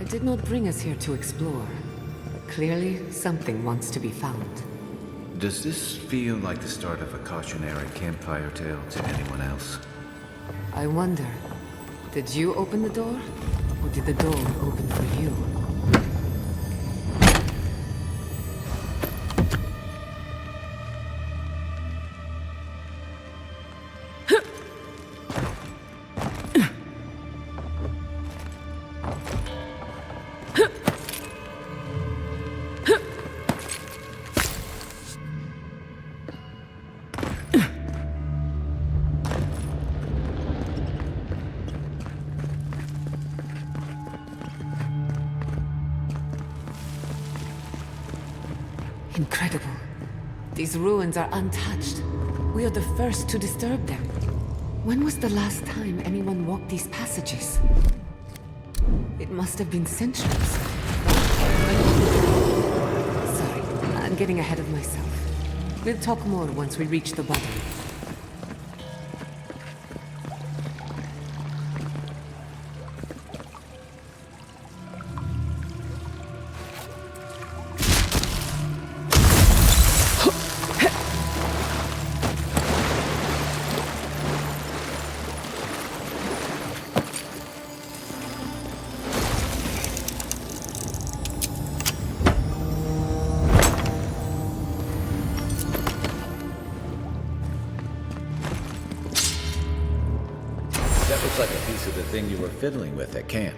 did not bring us here to explore. Clearly, something wants to be found. Does this feel like the start of a cautionary campfire tale to anyone else? I wonder, did you open the door? Or did the door open for you? Incredible. These ruins are untouched. We are the first to disturb them. When was the last time anyone walked these passages? It must have been centuries. Sorry, I'm getting ahead of myself. We'll talk more once we reach the bottom. Like a piece of the thing you were fiddling with at camp.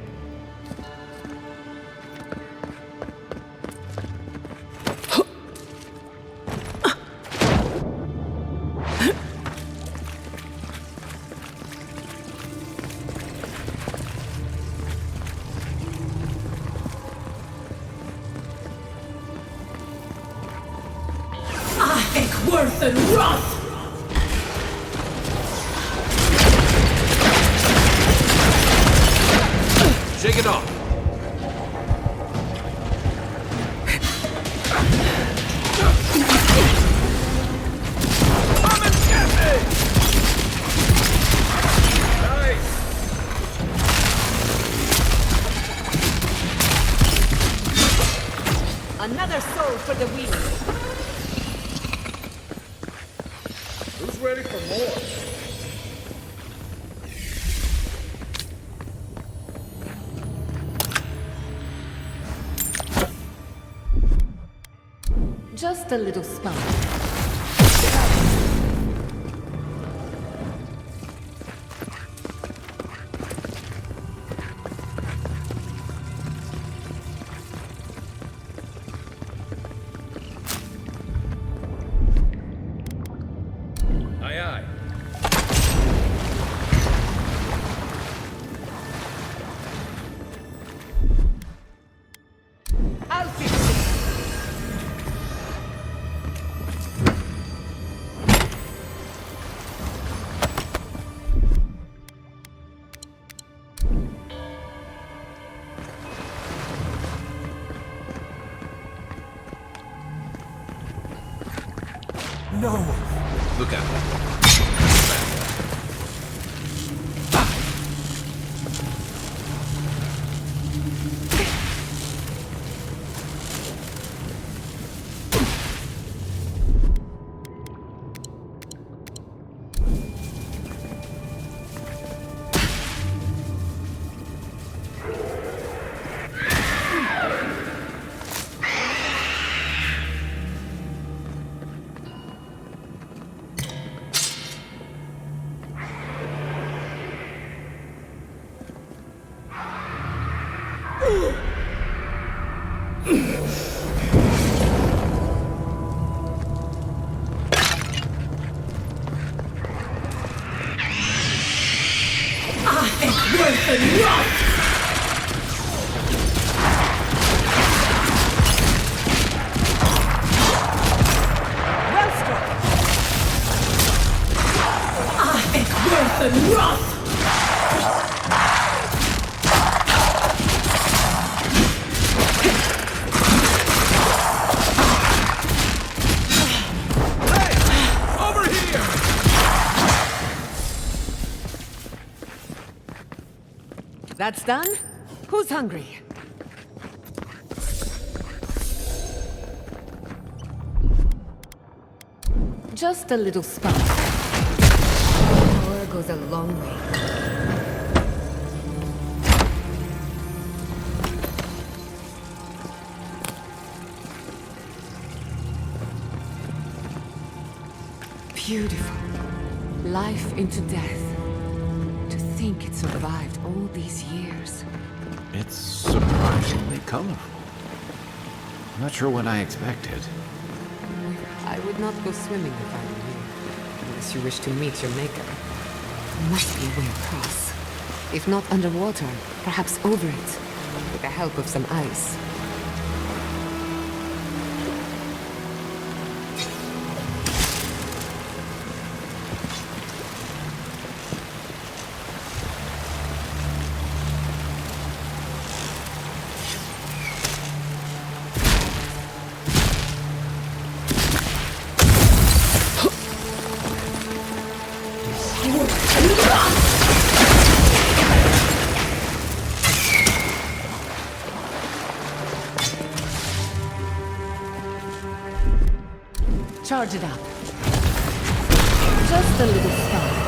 Worth and wrath! Shake it off. Come and get me! Nice. Another soul for the wheel. Who's ready for more? Just a little spark. Aye, aye. No! Look out. That's done? Who's hungry? Just a little spark. Power goes a long way. Beautiful. Life into death. To think it survived all these years. It's surprisingly colorful. Not sure what I expected. I would not go swimming if I were you. Unless you wish to meet your maker. Must be a way across. If not underwater, perhaps over it. With the help of some ice. Charge it up. Just a little spark.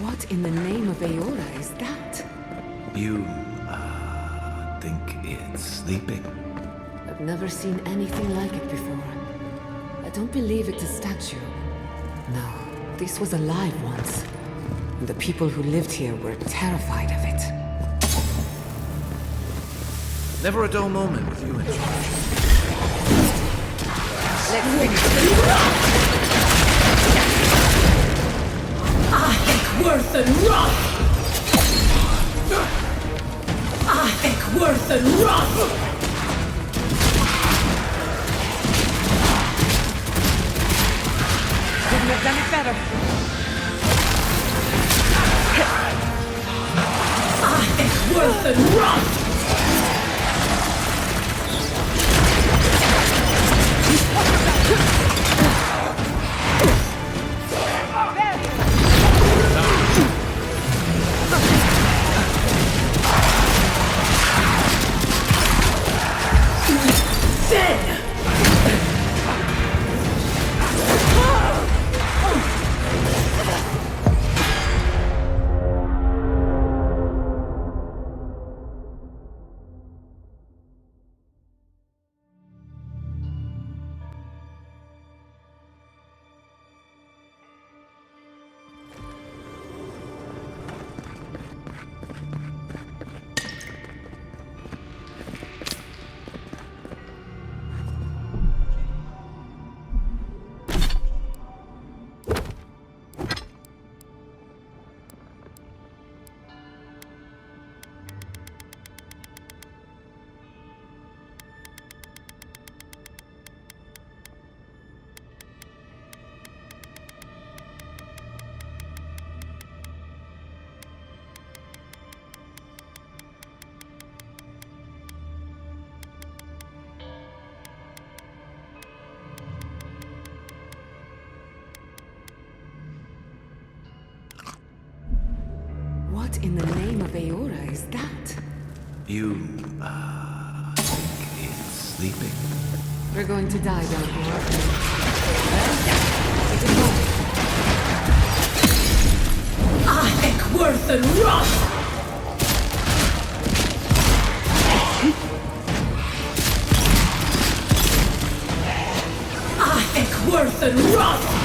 What in the name of Aeora is that? You, think it's sleeping? I've never seen anything like it before. I don't believe it's a statue. No, this was alive once. And the people who lived here were terrified of it. Never a dull moment with you in charge. Let's finish. Worth and Roth! I think Worth and Roth! Couldn't have done it better. I think Worth and Roth! What in the name of Aeora is that? You, think it's sleeping? We're going to die down here. I think Worth and Roth! I think Worth and Roth!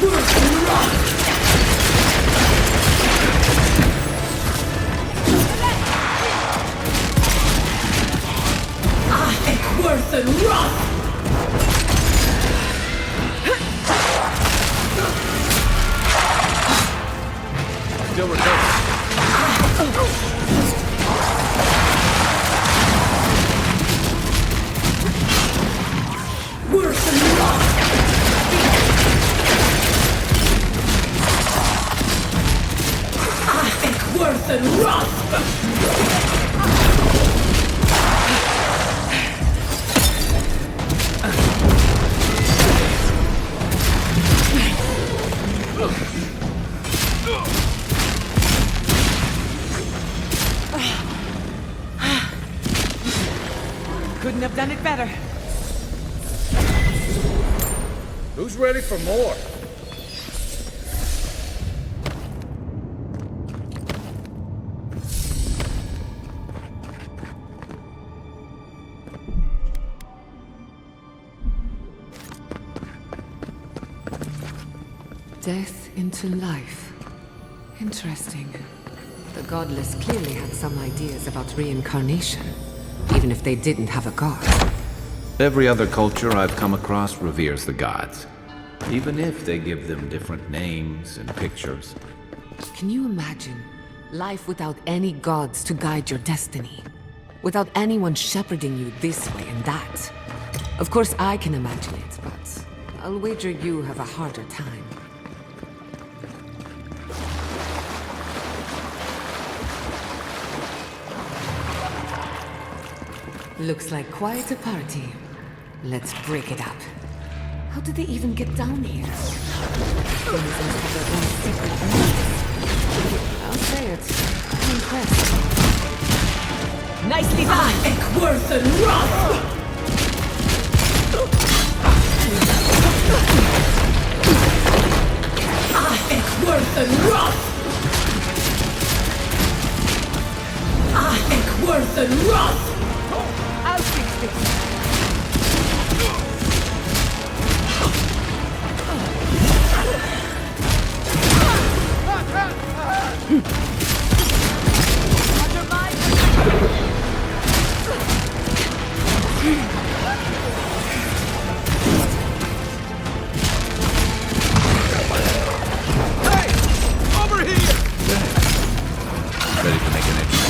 Worth and Roth! Still recovering. Worse than lost! I think worse than rust! Couldn't have done it better. Who's ready for more? Death into life. Interesting. The godless clearly had some ideas about reincarnation, even if they didn't have a god. Every other culture I've come across reveres the gods, even if they give them different names and pictures. Can you imagine life without any gods to guide your destiny? Without anyone shepherding you this way and that? Of course I can imagine it, but I'll wager you have a harder time. Looks like quite a party. Let's break it up. How did they even get down here? Things have their own secret rooms. I'll say it. I'm impressed. Nicely done! I think worse than rust! I think worse than rust! I think worse than rust! I'll fix this. Ready to make an entry.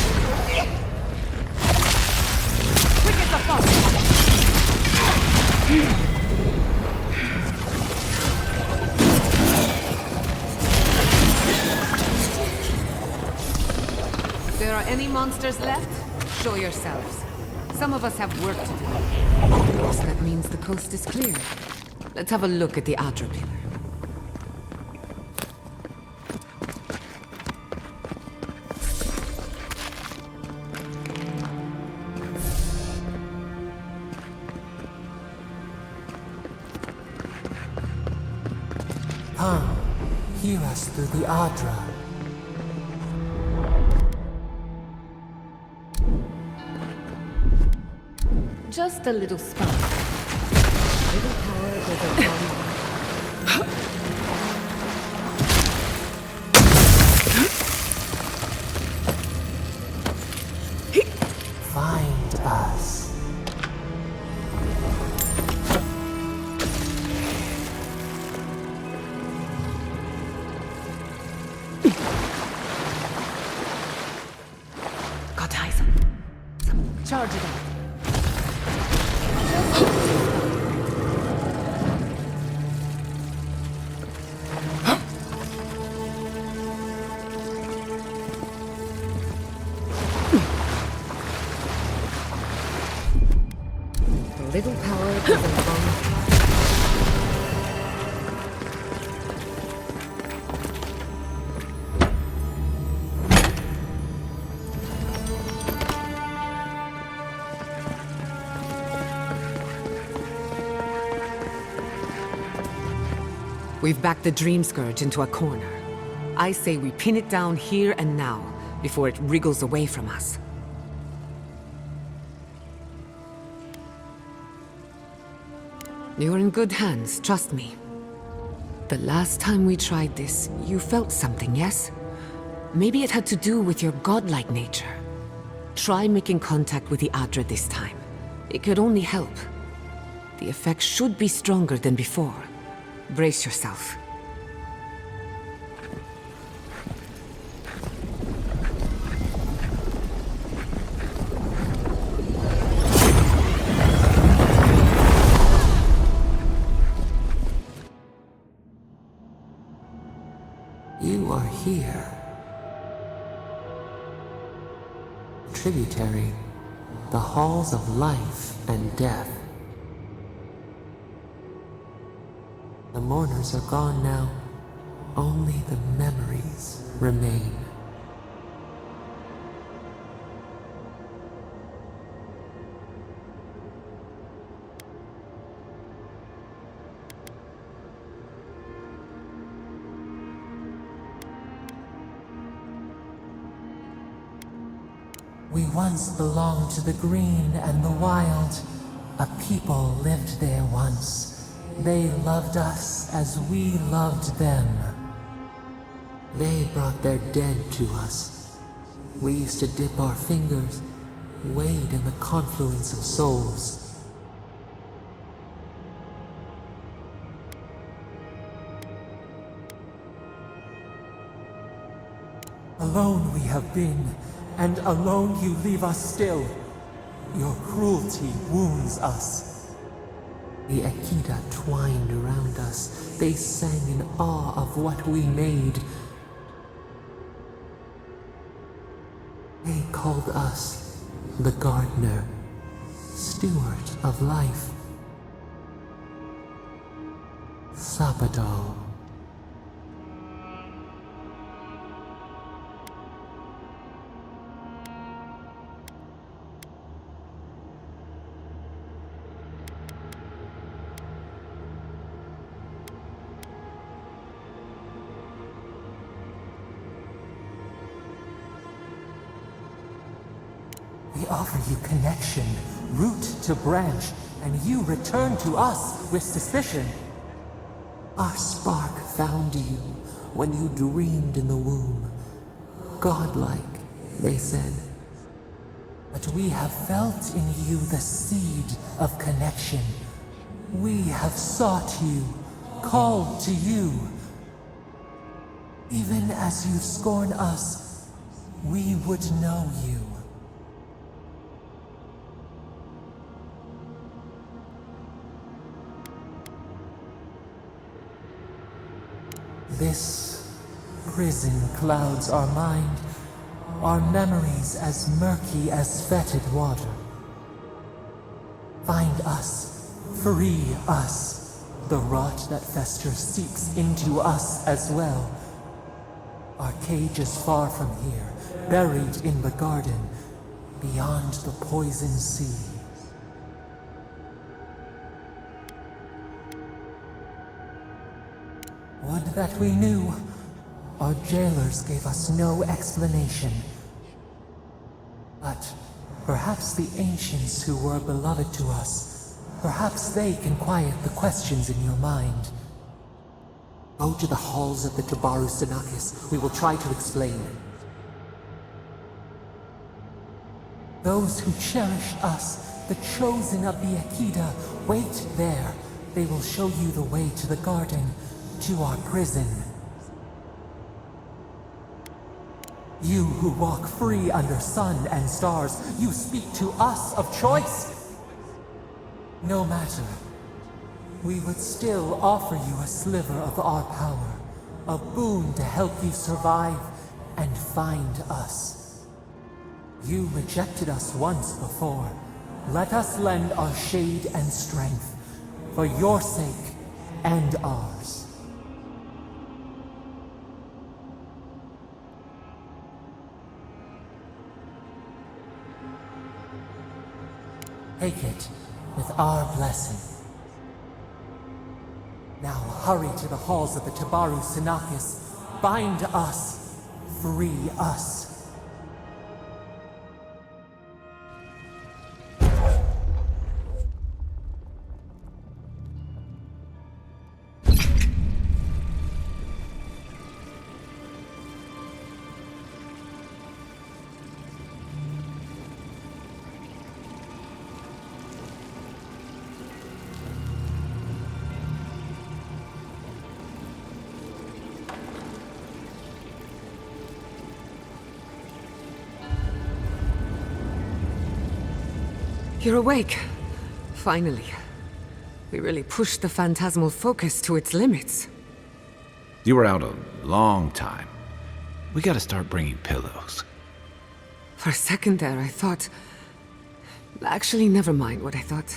Quick as a fox. If there are any monsters left, show yourselves. Some of us have work to do. Of course, that means the coast is clear. Let's have a look at the Adra pillar. Come, hear us through the Adra. Just a little spark. Little power goes a long way. Find us. Got eyes. Charge it up. Little power goes a long way. We've backed the Dream Scourge into a corner. I say we pin it down here and now, before it wriggles away from us. You're in good hands, trust me. The last time we tried this, you felt something, yes? Maybe it had to do with your godlike nature. Try making contact with the Adra this time. It could only help. The effect should be stronger than before. Brace yourself. You are here. Tributary, the halls of life and death. The mourners are gone now. Only the memories remain. We once belonged to the green and the wild. A people lived there once. They loved us as we loved them. They brought their dead to us. We used to dip our fingers, wade in the confluence of souls. Alone we have been, and alone you leave us still. Your cruelty wounds us. The Akita twined around us. They sang in awe of what we made. They called us the gardener, steward of life. Sabado. We offer you connection, root to branch, and you return to us with suspicion. Our spark found you when you dreamed in the womb. Godlike, they said. But we have felt in you the seed of connection. We have sought you, called to you. Even as you scorn us, we would know you. This prison clouds our mind, our memories as murky as fetid water. Find us, free us. The rot that festers seeps into us as well. Our cage is far from here, buried in the garden, beyond the poison sea. Would that we knew. Our jailers gave us no explanation. But perhaps the ancients who were beloved to us, perhaps they can quiet the questions in your mind. Go to the halls of the Tabaru Sinakis. We will try to explain. Those who cherish us, the chosen of the Akita, wait there. They will show you the way to the garden, to our prison. You who walk free under sun and stars, you speak to us of choice. No matter. We would still offer you a sliver of our power, a boon to help you survive and find us. You rejected us once before. Let us lend our shade and strength, for your sake and ours. Take it with our blessing. Now hurry to the halls of the Tabaru Sinakis. Bind us. Free us. You're awake. Finally. We really pushed the phantasmal focus to its limits. You were out a long time. We gotta start bringing pillows. For a second there, I thought... Actually, never mind what I thought.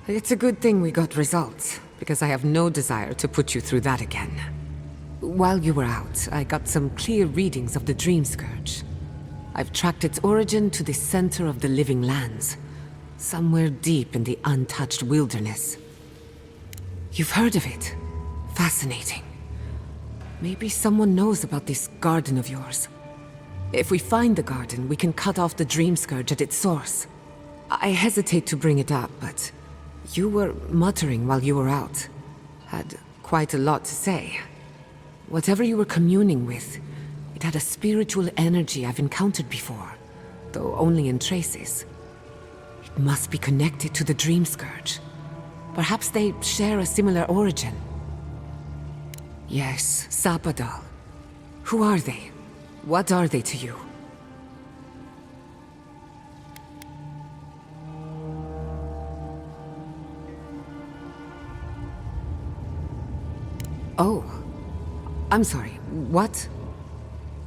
It's a good thing we got results, because I have no desire to put you through that again. While you were out, I got some clear readings of the Dream Scourge. I've tracked its origin to the center of the Living Lands, somewhere deep in the untouched wilderness. You've heard of it? Fascinating. Maybe someone knows about this garden of yours. If we find the garden, we can cut off the Dream Scourge at its source. I hesitate to bring it up, but you were muttering while you were out. Had quite a lot to say. Whatever you were communing with, it had a spiritual energy I've encountered before, though only in traces. It must be connected to the Dream Scourge. Perhaps they share a similar origin. Yes, Sapadal. Who are they? What are they to you? Oh. I'm sorry, what?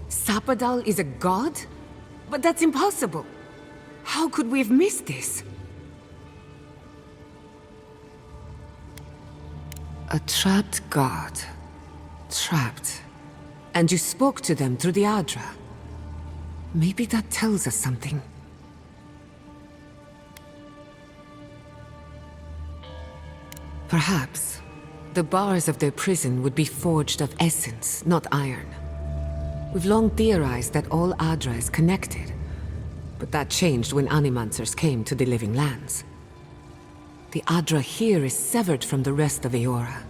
Sapadal is a god? But that's impossible! How could we have missed this? A trapped god. Trapped. And you spoke to them through the Adra. Maybe that tells us something. Perhaps the bars of their prison would be forged of essence, not iron. We've long theorized that all Adra is connected, but that changed when Animancers came to the Living Lands. The Adra here is severed from the rest of Eora,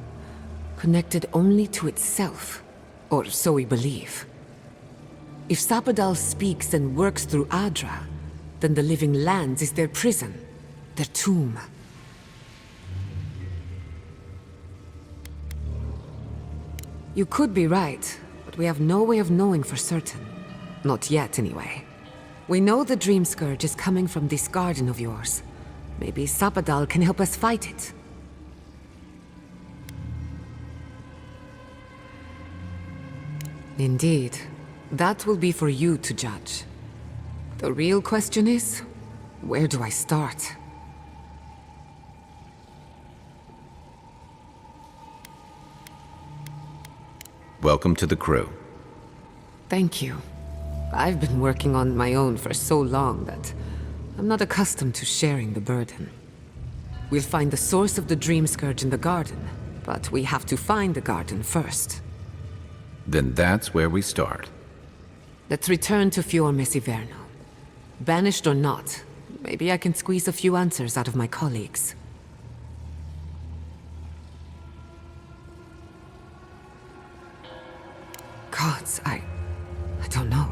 connected only to itself, or so we believe. If Sapadal speaks and works through Adra, then the Living Lands is their prison, their tomb. You could be right, but we have no way of knowing for certain. Not yet, anyway. We know the Dream Scourge is coming from this garden of yours. Maybe Sapadal can help us fight it. Indeed. That will be for you to judge. The real question is, where do I start? Welcome to the crew. Thank you. I've been working on my own for so long that I'm not accustomed to sharing the burden. We'll find the source of the Dream Scourge in the garden, but we have to find the garden first. Then that's where we start. Let's return to Fior Is. Banished or not, maybe I can squeeze a few answers out of my colleagues. Gods, I don't know.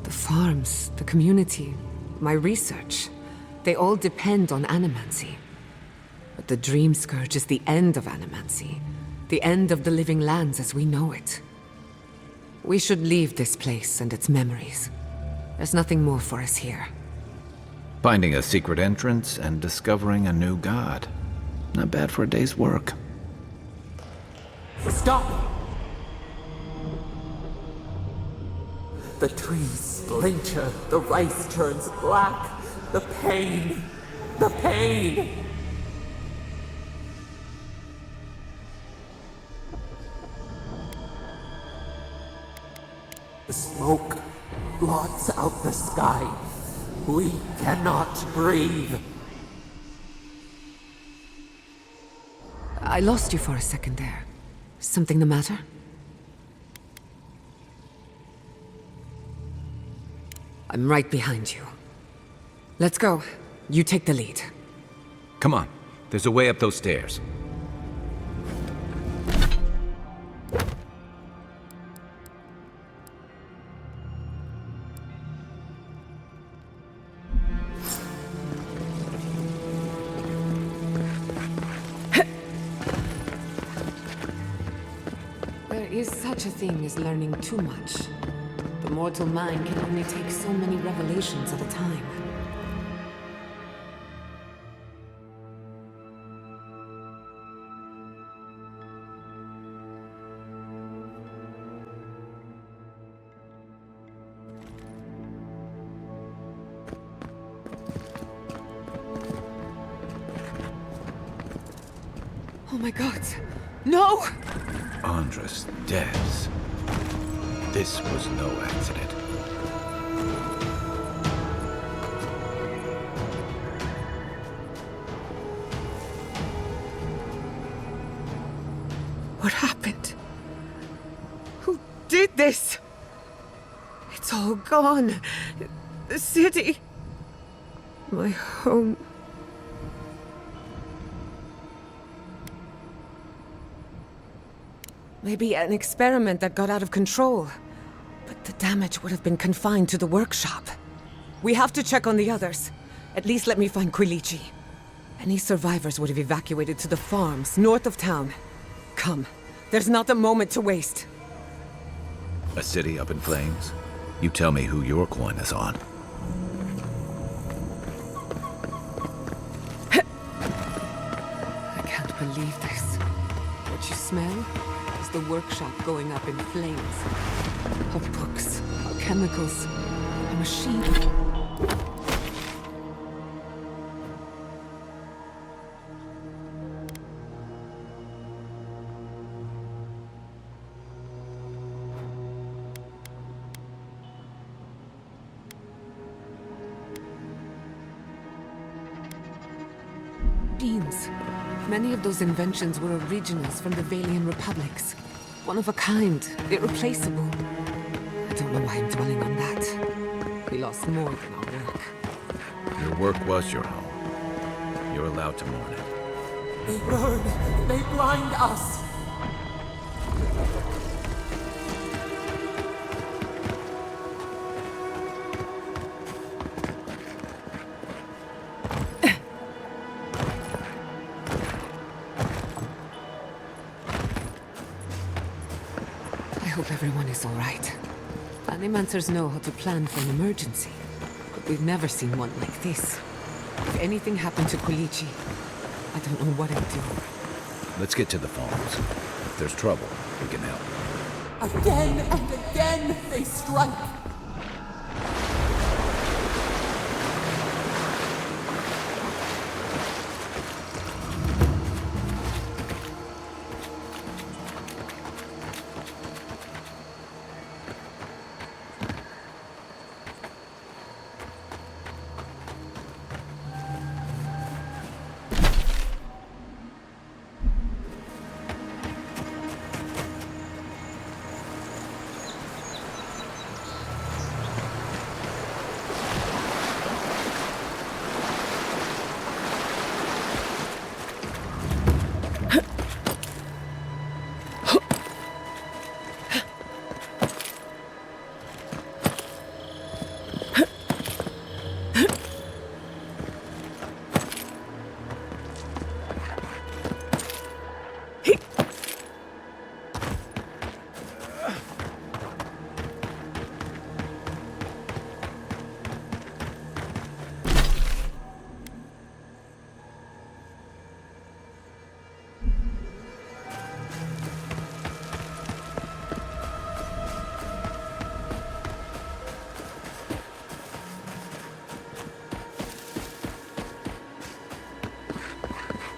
The farms, the community, my research, they all depend on animancy. But the Dream Scourge is the end of animancy, the end of the Living Lands as we know it. We should leave this place and its memories. There's nothing more for us here. Finding a secret entrance and discovering a new god. Not bad for a day's work. Stop! The trees splinter, the rice turns black. The pain! The pain! The smoke blots out the sky. We cannot breathe. I lost you for a second there. Something the matter? I'm right behind you. Let's go. You take the lead. Come on, there's a way up those stairs. There is such a thing as learning too much. The mortal mind can only take so many revelations at a time. Oh my god. No! Andras Devs. This was no accident. What happened? Who did this? It's all gone. The city. My home. Maybe an experiment that got out of control. But the damage would have been confined to the workshop. We have to check on the others. At least let me find Quilici. Any survivors would have evacuated to the farms north of town. Come, there's not a moment to waste. A city up in flames? You tell me who your coin is on. I can't believe this. What you smell is the workshop going up in flames. Our books, our chemicals, our machine. Machines. Many of those inventions were originals from the Valian republics. One of a kind, irreplaceable. I don't know why I'm dwelling on that. We lost more than our work. Your work was your home. You're allowed to mourn it. They burn. They blind us. I hope everyone is all right. Animancers know how to plan for an emergency, but we've never seen one like this. If anything happened to Quilici, I don't know what I'd do. Let's get to the farms. If there's trouble, we can help. Again and again they strike.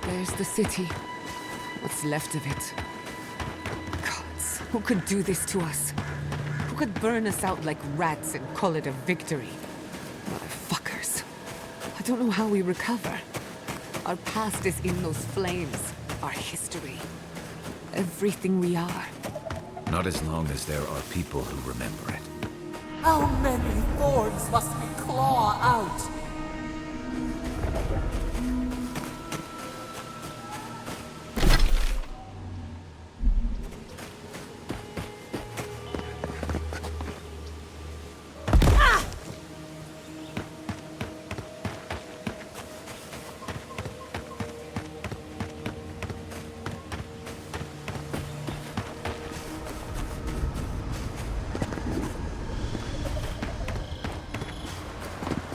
There's the city. What's left of it. Gods, who could do this to us? Who could burn us out like rats and call it a victory? Motherfuckers. I don't know how we recover. Our past is in those flames. Our history. Everything we are. Not as long as there are people who remember it. How many thorns must we claw out?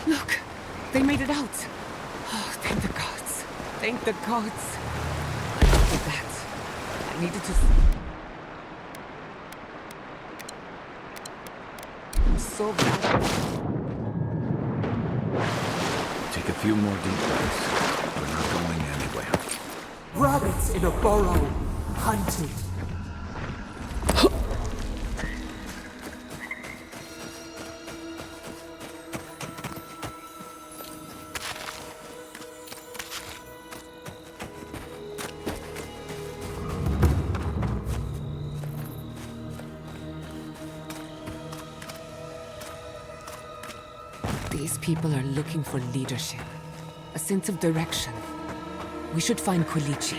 Look, they made it out. Oh, thank the gods. Thank the gods. I needed that. I needed to... I'm so bad. Take a few more deep breaths. We're not going anywhere. Rabbits in a burrow, hunted. These people are looking for leadership, a sense of direction. We should find Quilichi.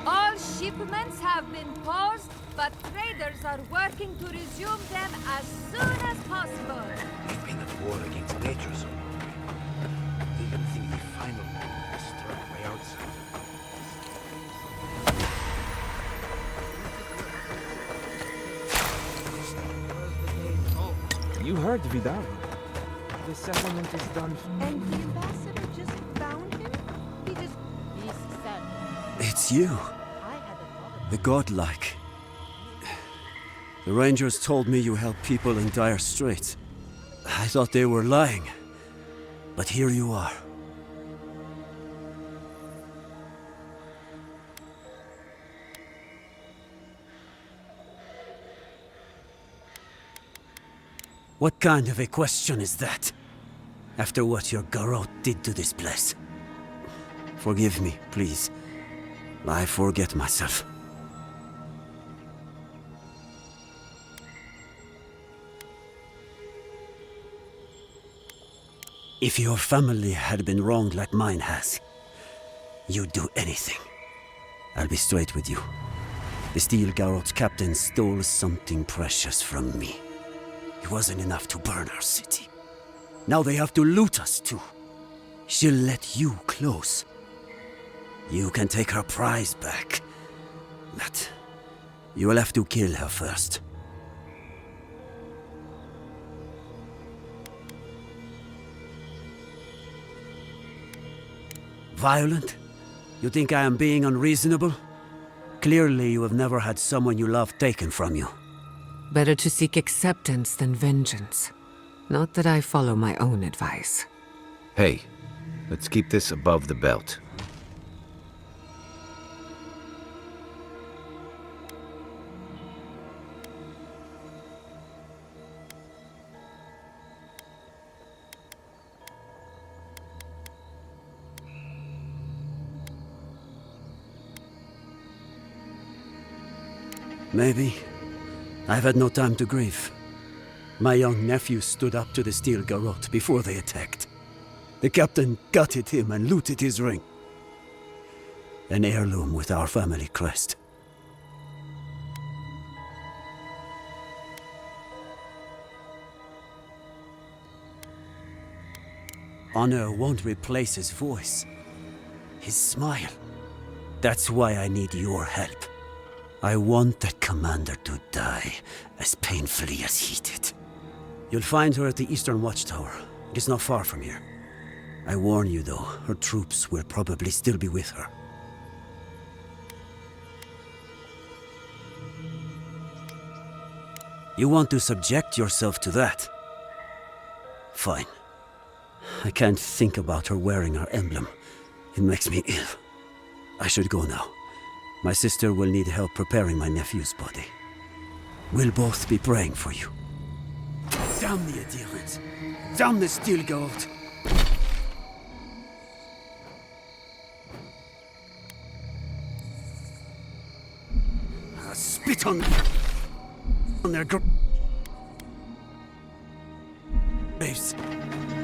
All shipments have been paused, but traders are working to resume them as soon as possible. They've been at war against nature so long. They even think the final blow is struck by outsiders. You heard Vidal. The settlement is done. And the ambassador just found him? He said. It's you. I had a The godlike. The rangers told me you help people in dire straits. I thought they were lying. But here you are. What kind of a question is that? After what your garrote did to this place. Forgive me, please. I forget myself. If your family had been wronged like mine has, you'd do anything. I'll be straight with you. The Steel Garrote's captain stole something precious from me. It wasn't enough to burn our city. Now they have to loot us too. She'll let you close. You can take her prize back. But you will have to kill her first. Violent? You think I am being unreasonable? Clearly you have never had someone you love taken from you. Better to seek acceptance than vengeance. Not that I follow my own advice. Hey, let's keep this above the belt. Maybe. I've had no time to grieve. My young nephew stood up to the Steel Garrote before they attacked. The captain gutted him and looted his ring. An heirloom with our family crest. Honor won't replace his voice. His smile. That's why I need your help. I want that commander to die as painfully as he did. You'll find her at the Eastern Watchtower. It is not far from here. I warn you though, her troops will probably still be with her. You want to subject yourself to that? Fine. I can't think about her wearing her emblem. It makes me ill. I should go now. My sister will need help preparing my nephew's body. We'll both be praying for you. Damn the adherents! Damn the Steel Garrote! I spit on their graves.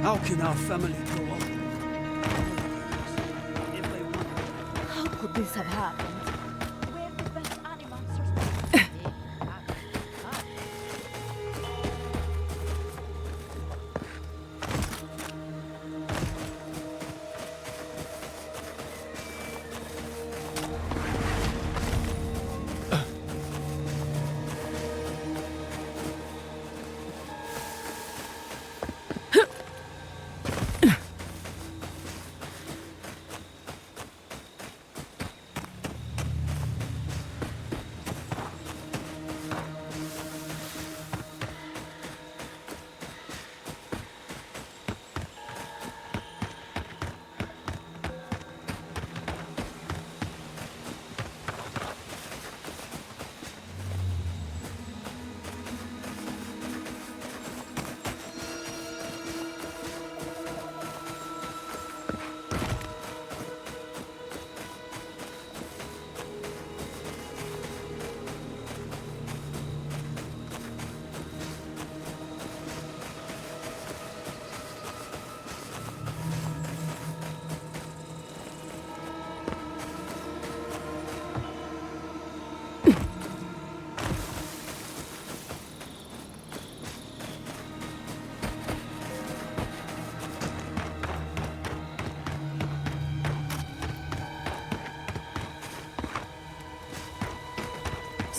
How can our family go on? How could this have happened? We're the best animals.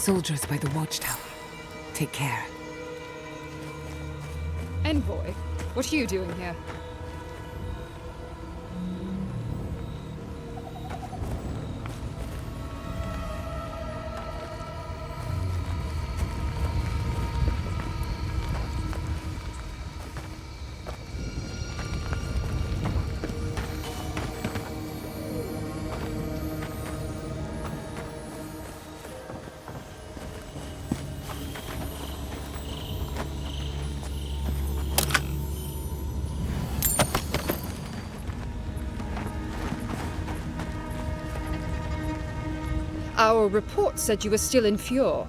soldiers by the watchtower. Take care. Envoy, what are you doing here? Our report said you were still in Fior.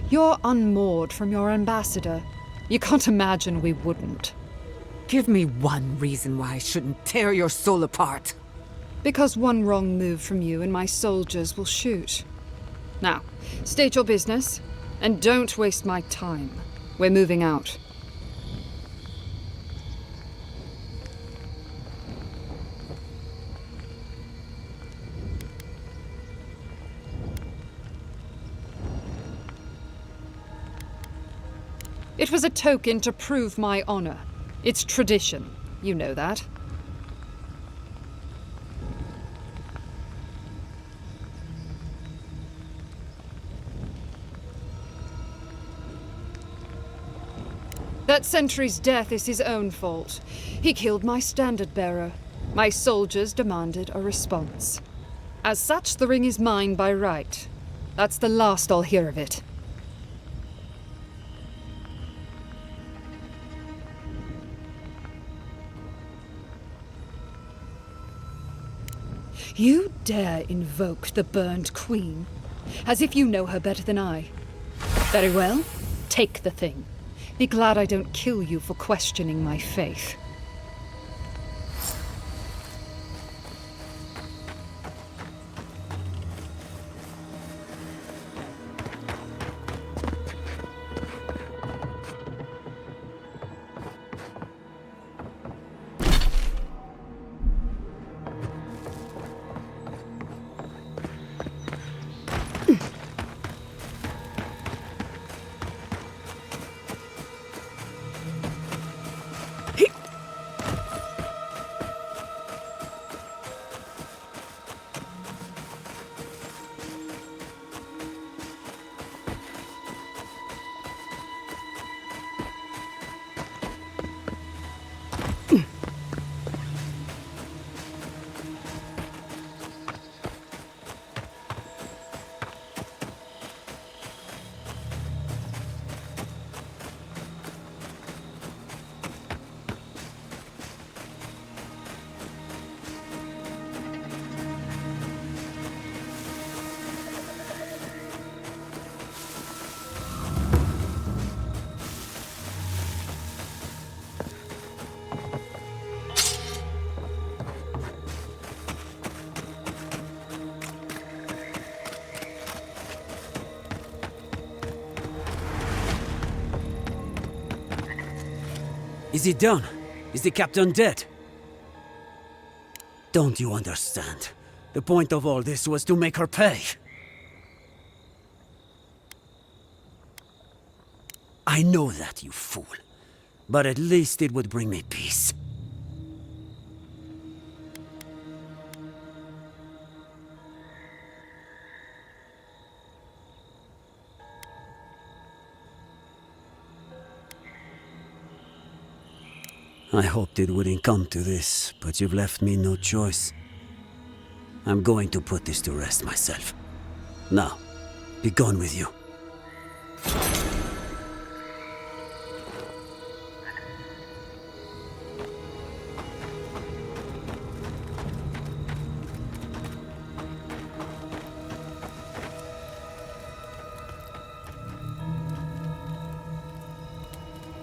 You're unmoored from your ambassador. You can't imagine we wouldn't. Give me one reason why I shouldn't tear your soul apart. Because one wrong move from you and my soldiers will shoot. Now, state your business. And don't waste my time. We're moving out. It was a token to prove my honor. It's tradition. You know that. That sentry's death is his own fault. He killed my standard-bearer. My soldiers demanded a response. As such, the ring is mine by right. That's the last I'll hear of it. You dare invoke the burned queen, as if you know her better than I. Very well, take the thing. Be glad I don't kill you for questioning my faith. Is he done? Is the captain dead? Don't you understand? The point of all this was to make her pay. I know that, you fool. But at least it would bring me peace. I hoped it wouldn't come to this, but you've left me no choice. I'm going to put this to rest myself. Now, be gone with you.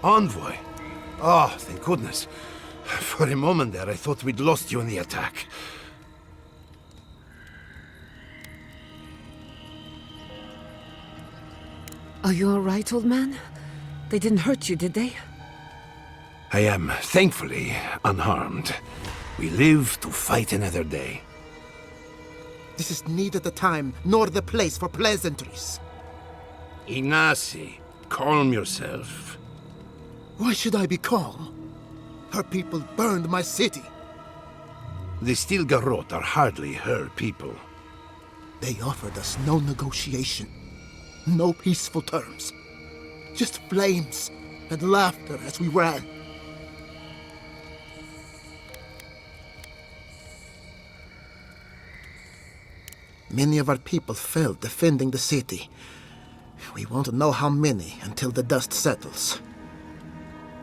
Envoy? Oh, thank goodness. For a moment there, I thought we'd lost you in the attack. Are you all right, old man? They didn't hurt you, did they? I am, thankfully, unharmed. We live to fight another day. This is neither the time nor the place for pleasantries. Ignacy, calm yourself. Why should I be calm? Her people burned my city. The Steel Garrote are hardly her people. They offered us no negotiation, no peaceful terms. Just flames and laughter as we ran. Many of our people fell defending the city. We won't know how many until the dust settles.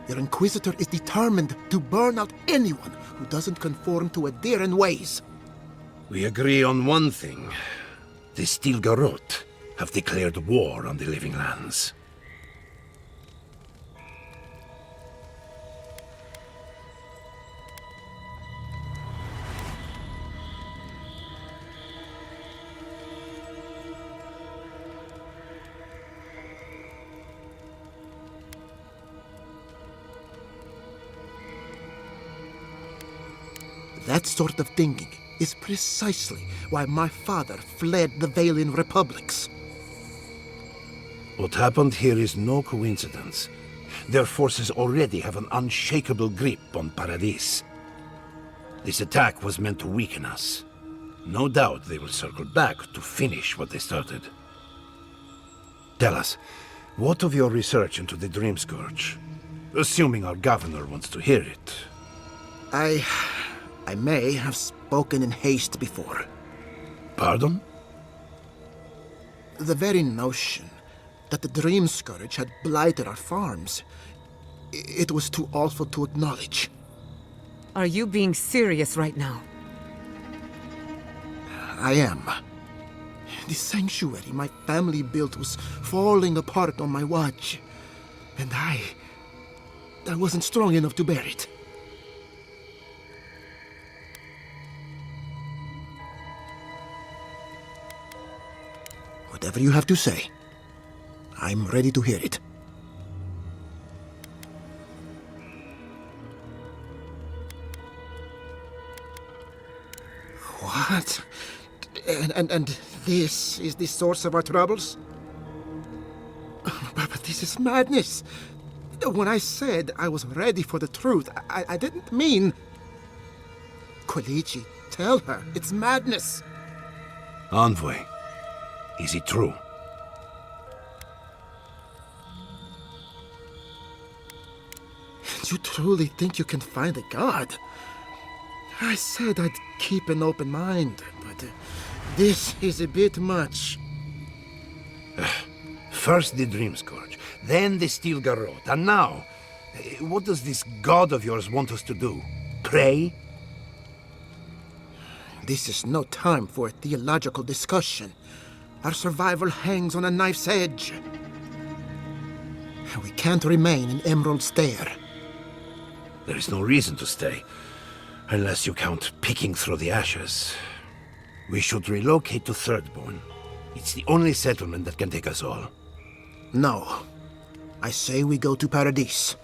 Your Inquisitor is determined to burn out anyone who doesn't conform to Adran ways. We agree on one thing. The Steel Garrote have declared war on the Living Lands. That sort of thinking is precisely why my father fled the Valian republics. What happened here is no coincidence. Their forces already have an unshakable grip on Paradis. This attack was meant to weaken us. No doubt they will circle back to finish what they started. Tell us, what of your research into the Dream Scourge? Assuming our governor wants to hear it. I may have spoken in haste before. Pardon? The very notion that the Dream Scourge had blighted our farms, it was too awful to acknowledge. Are you being serious right now? I am. The sanctuary my family built was falling apart on my watch, and I wasn't strong enough to bear it. Whatever you have to say, I'm ready to hear it. What? And this is the source of our troubles? But this is madness. When I said I was ready for the truth, I didn't mean... Quilici, tell her, it's madness. Envoy, is it true? You truly think you can find a god? I said I'd keep an open mind, but this is a bit much. First the Dream Scourge, then the Steel Garrote, and now, what does this god of yours want us to do? Pray? This is no time for a theological discussion. Our survival hangs on a knife's edge. We can't remain in Emerald Stair. There is no reason to stay, unless you count picking through the ashes. We should relocate to Thirdborn. It's the only settlement that can take us all. No. I say we go to Paradis.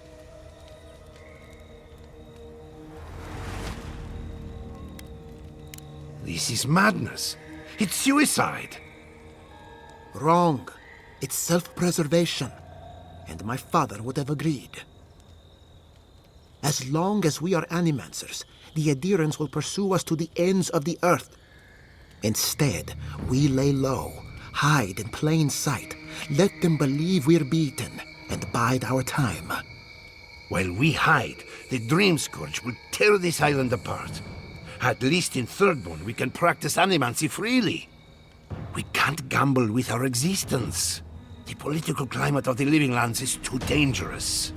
This is madness. It's suicide. Wrong. It's self-preservation. And my father would have agreed. As long as we are Animancers, the Adherents will pursue us to the ends of the earth. Instead, we lay low, hide in plain sight, let them believe we're beaten, and bide our time. While we hide, the Dream Scourge will tear this island apart. At least in Thirdborn, we can practice animancy freely. We can't gamble with our existence. The political climate of the Living Lands is too dangerous.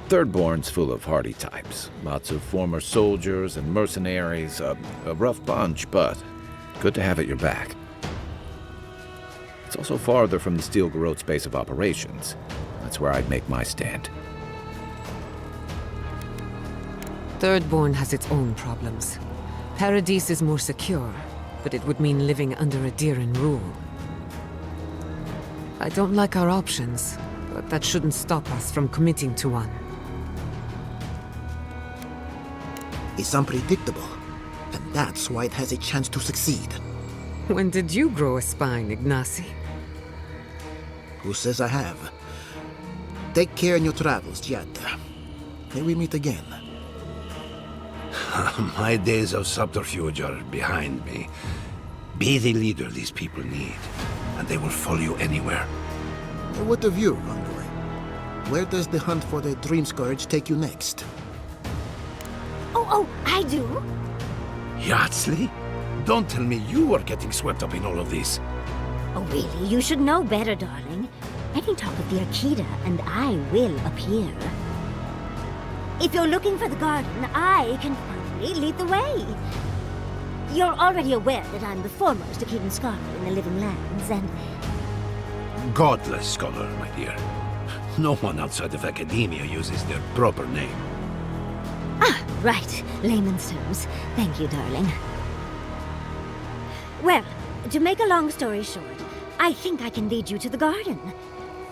Thirdborn's full of hardy types. Lots of former soldiers and mercenaries. A rough bunch, but good to have at your back. It's also farther from the Steel Garrote's base of operations. That's where I'd make my stand. Thirdborn has its own problems. Paradis is more secure, but it would mean living under a Diran rule. I don't like our options, but that shouldn't stop us from committing to one. It's unpredictable, and that's why it has a chance to succeed. When did you grow a spine, Ignacy? Who says I have? Take care in your travels, Giada. May we meet again. My days of subterfuge are behind me. Be the leader these people need, and they will follow you anywhere. What of you, Envoy? Where does the hunt for the Dream Scourge take you next? Oh, I do? Yardsley? Don't tell me you are getting swept up in all of this. Oh, really? You should know better, darling. Let me talk with the Akita, and I will appear. If you're looking for the garden, I can finally lead the way. You're already aware that I'm the foremost Akitan scholar in the Living Lands, and... Godless scholar, my dear. No one outside of academia uses their proper name. Ah, right. Layman's terms. Thank you, darling. Well, to make a long story short, I think I can lead you to the garden.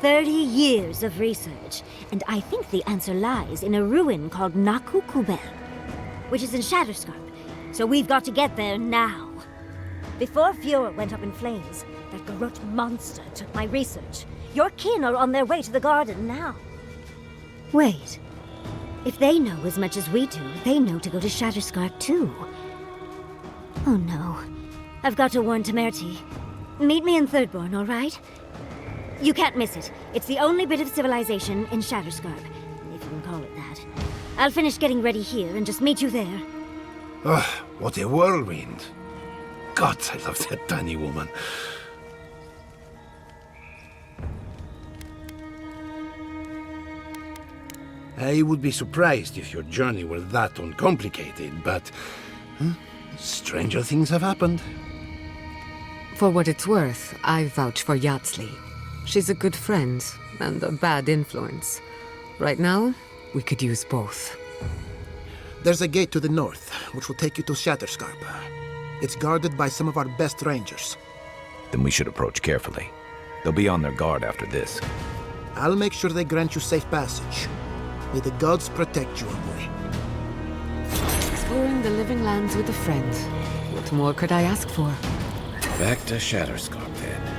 30 years of research, and I think the answer lies in a ruin called Naku, which is in Shatterscarp. So we've got to get there now. Before Fior went up in flames, that garrote monster took my research. Your kin are on their way to the garden now. Wait. If they know as much as we do, they know to go to Shatterscarp too. Oh no. I've got to warn Temerity. Meet me in Thirdborn, all right? You can't miss it. It's the only bit of civilization in Shatterscarp, if you can call it that. I'll finish getting ready here and just meet you there. Ugh, what a whirlwind. God, I love that tiny woman. I would be surprised if your journey were that uncomplicated, but... stranger things have happened. For what it's worth, I vouch for Yardsley. She's a good friend, and a bad influence. Right now, we could use both. There's a gate to the north, which will take you to Shatterscarp. It's guarded by some of our best rangers. Then we should approach carefully. They'll be on their guard after this. I'll make sure they grant you safe passage. May the gods protect you, Envoy. Exploring the Living Lands with a friend. What more could I ask for? Back to Shatterscarp, then.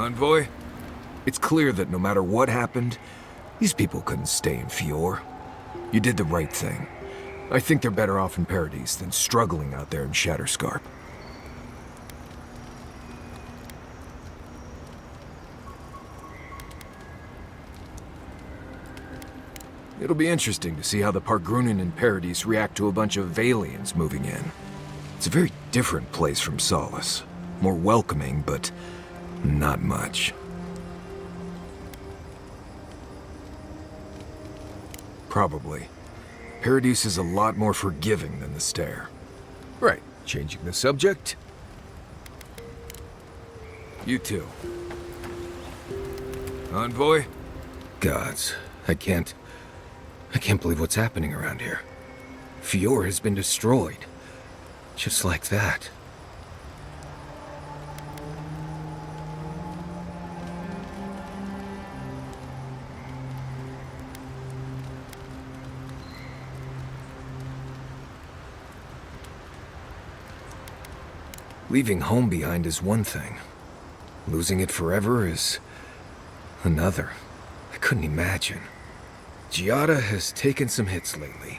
Envoy, it's clear that no matter what happened, these people couldn't stay in Fior. You did the right thing. I think they're better off in Paradise than struggling out there in Shatterscarp. It'll be interesting to see how the Pargrunen in Paradise react to a bunch of aliens moving in. It's a very different place from Solace. More welcoming, but not much. Probably. Paradise is a lot more forgiving than the Stair. Right, changing the subject. You too. Envoy? Gods, I can't believe what's happening around here. Fior has been destroyed. Just like that. Leaving home behind is one thing. Losing it forever is another. I couldn't imagine. Giada has taken some hits lately,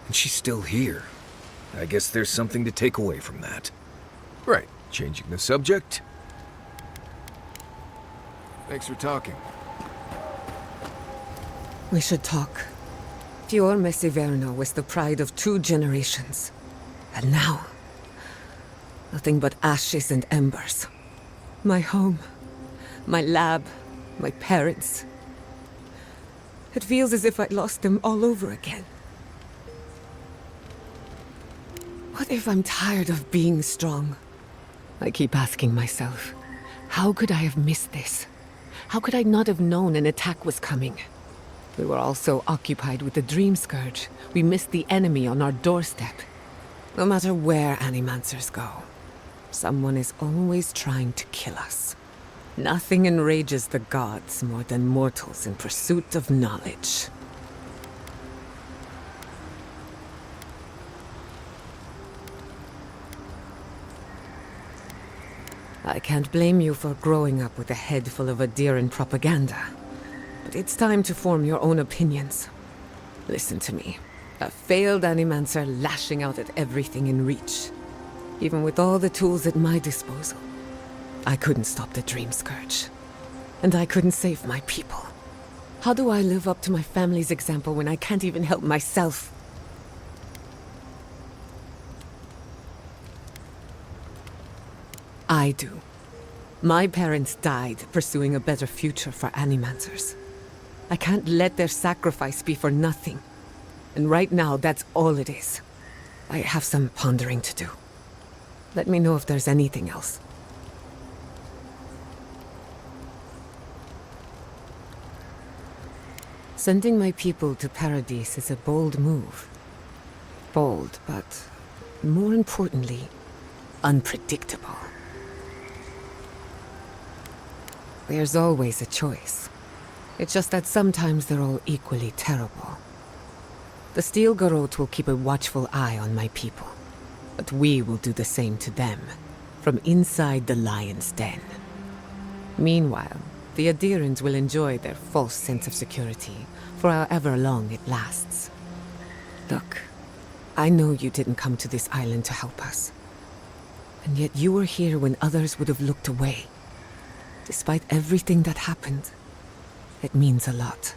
and she's still here. I guess there's something to take away from that. Right, changing the subject. Thanks for talking. We should talk. Fior Mesiverno was the pride of 2 generations. And now, nothing but ashes and embers. My home, my lab, my parents. It feels as if I'd lost them all over again. What if I'm tired of being strong? I keep asking myself, how could I have missed this? How could I not have known an attack was coming? We were all so occupied with the Dream Scourge, we missed the enemy on our doorstep. No matter where Animancers go, someone is always trying to kill us. Nothing enrages the gods more than mortals in pursuit of knowledge. I can't blame you for growing up with a head full of Adiran propaganda. But it's time to form your own opinions. Listen to me. A failed Animancer lashing out at everything in reach. Even with all the tools at my disposal, I couldn't stop the Dream Scourge. And I couldn't save my people. How do I live up to my family's example when I can't even help myself? I do. My parents died pursuing a better future for Animancers. I can't let their sacrifice be for nothing. And right now, that's all it is. I have some pondering to do. Let me know if there's anything else. Sending my people to Paradise is a bold move. Bold, but more importantly, unpredictable. There's always a choice. It's just that sometimes they're all equally terrible. The Steel Garrote will keep a watchful eye on my people, but we will do the same to them, from inside the lion's den. Meanwhile, the Adirans will enjoy their false sense of security for however long it lasts. Look, I know you didn't come to this island to help us. And yet you were here when others would have looked away. Despite everything that happened, it means a lot.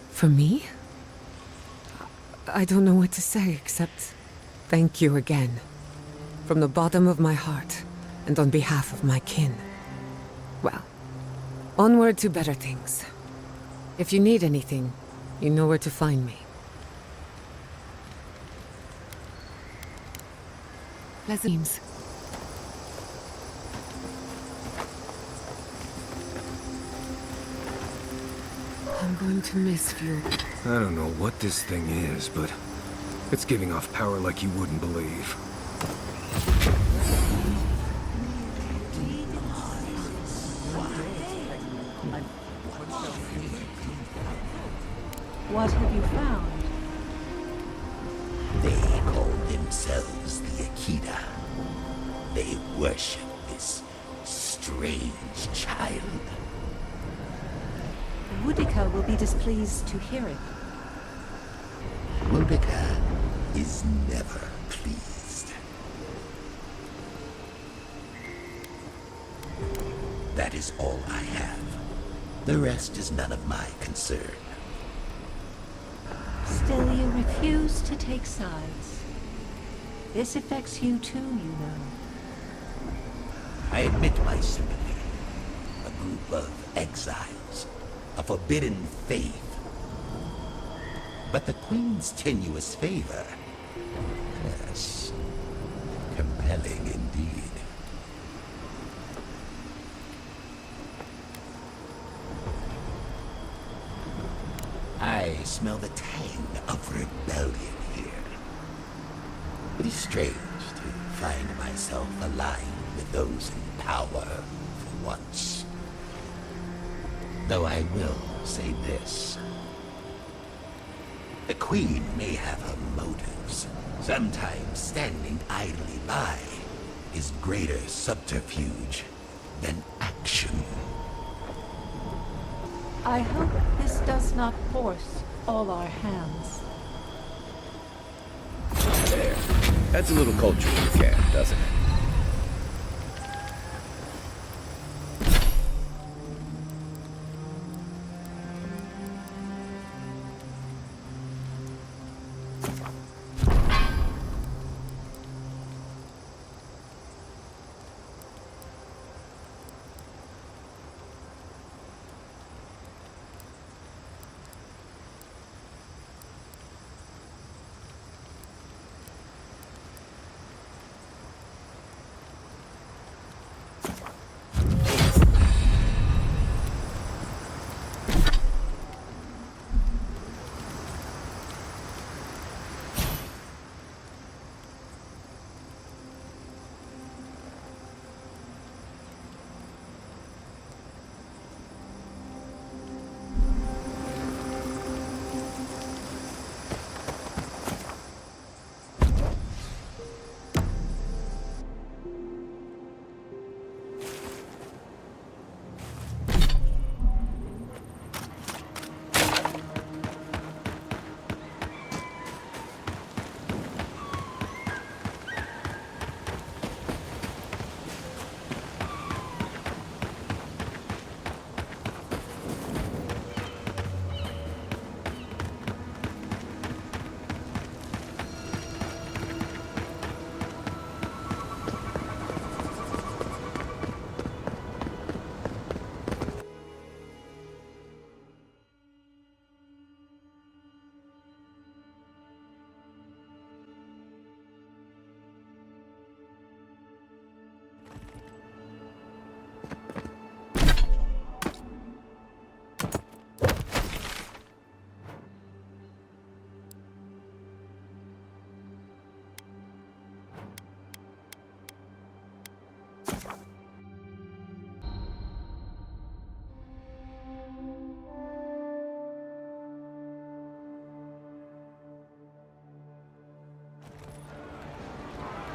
For me? I don't know what to say except thank you again. From the bottom of my heart, and on behalf of my kin. Well, onward to better things. If you need anything, you know where to find me. Pleasant dreams. I'm going to miss you. I don't know what this thing is, but it's giving off power like you wouldn't believe. What have you found? They worship this strange child. Woodica will be displeased to hear it. Woodica is never pleased. That is all I have. The rest is none of my concern. Still, you refuse to take sides. This affects you too, you know. I admit my sympathy. A group of exiles. A forbidden faith. But the Queen's tenuous favor... Yes. Compelling indeed. I smell the tang of rebellion here. It is strange to find myself aligned with those in power for once. Though I will say this. The Queen may have her motives. Sometimes standing idly by is greater subterfuge than action. I hope this does not force all our hands. There. Adds a little culture to the camp, doesn't it?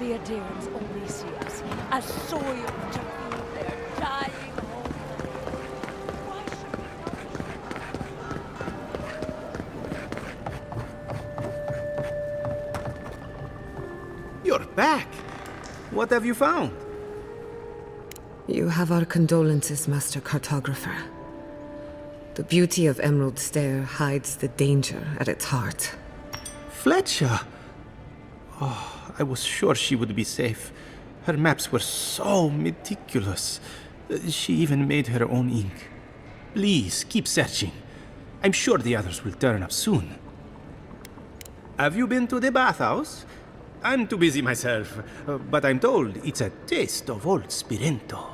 The adherents only see us as soil to feed their dying home. Why should we You're back! What have you found? You have our condolences, Master Cartographer. The beauty of Emerald Stair hides the danger at its heart. Fletcher! Oh, I was sure she would be safe. Her maps were so meticulous. She even made her own ink. Please, keep searching. I'm sure the others will turn up soon. Have you been to the bathhouse? I'm too busy myself, but I'm told it's a taste of old Spirento.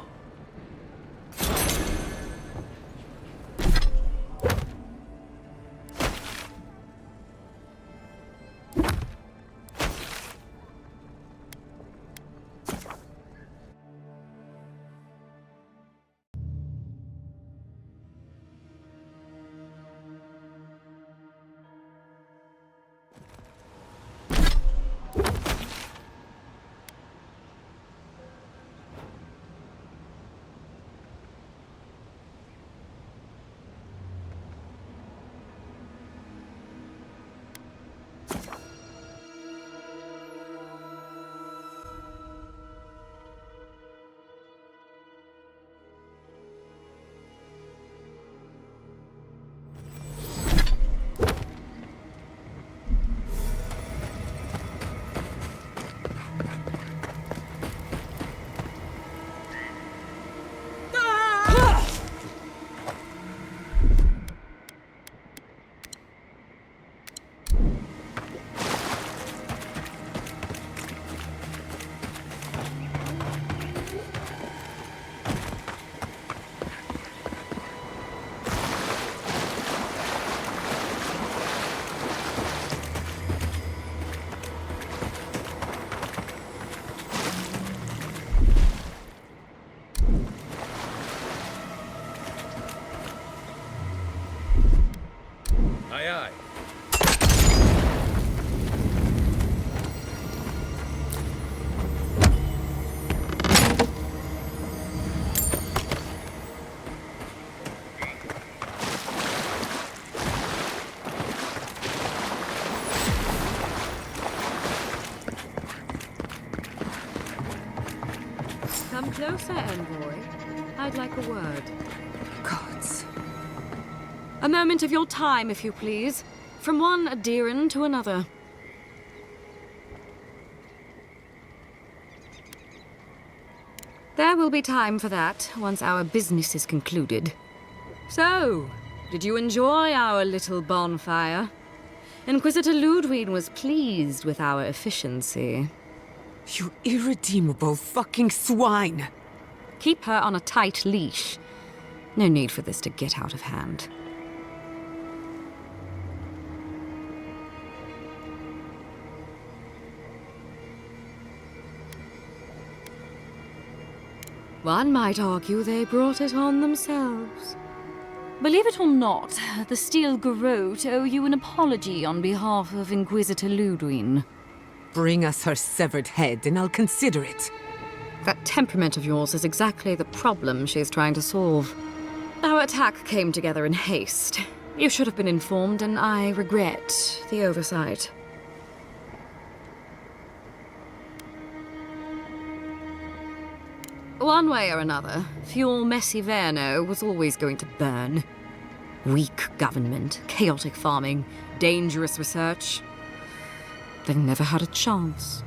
Come closer, envoy. I'd like a word. Gods. A moment of your time, if you please. From one Adiran to another. There will be time for that once our business is concluded. So, did you enjoy our little bonfire? Inquisitor Ludwig was pleased with our efficiency. You irredeemable fucking swine! Keep her on a tight leash. No need for this to get out of hand. One might argue they brought it on themselves. Believe it or not, the Steel Garrote owe you an apology on behalf of Inquisitor Ludwig. Bring us her severed head and I'll consider it. That temperament of yours is exactly the problem she's trying to solve. Our attack came together in haste. You should have been informed, and I regret the oversight. One way or another, Fior Is was always going to burn. Weak government, chaotic farming, dangerous research. They never had a chance.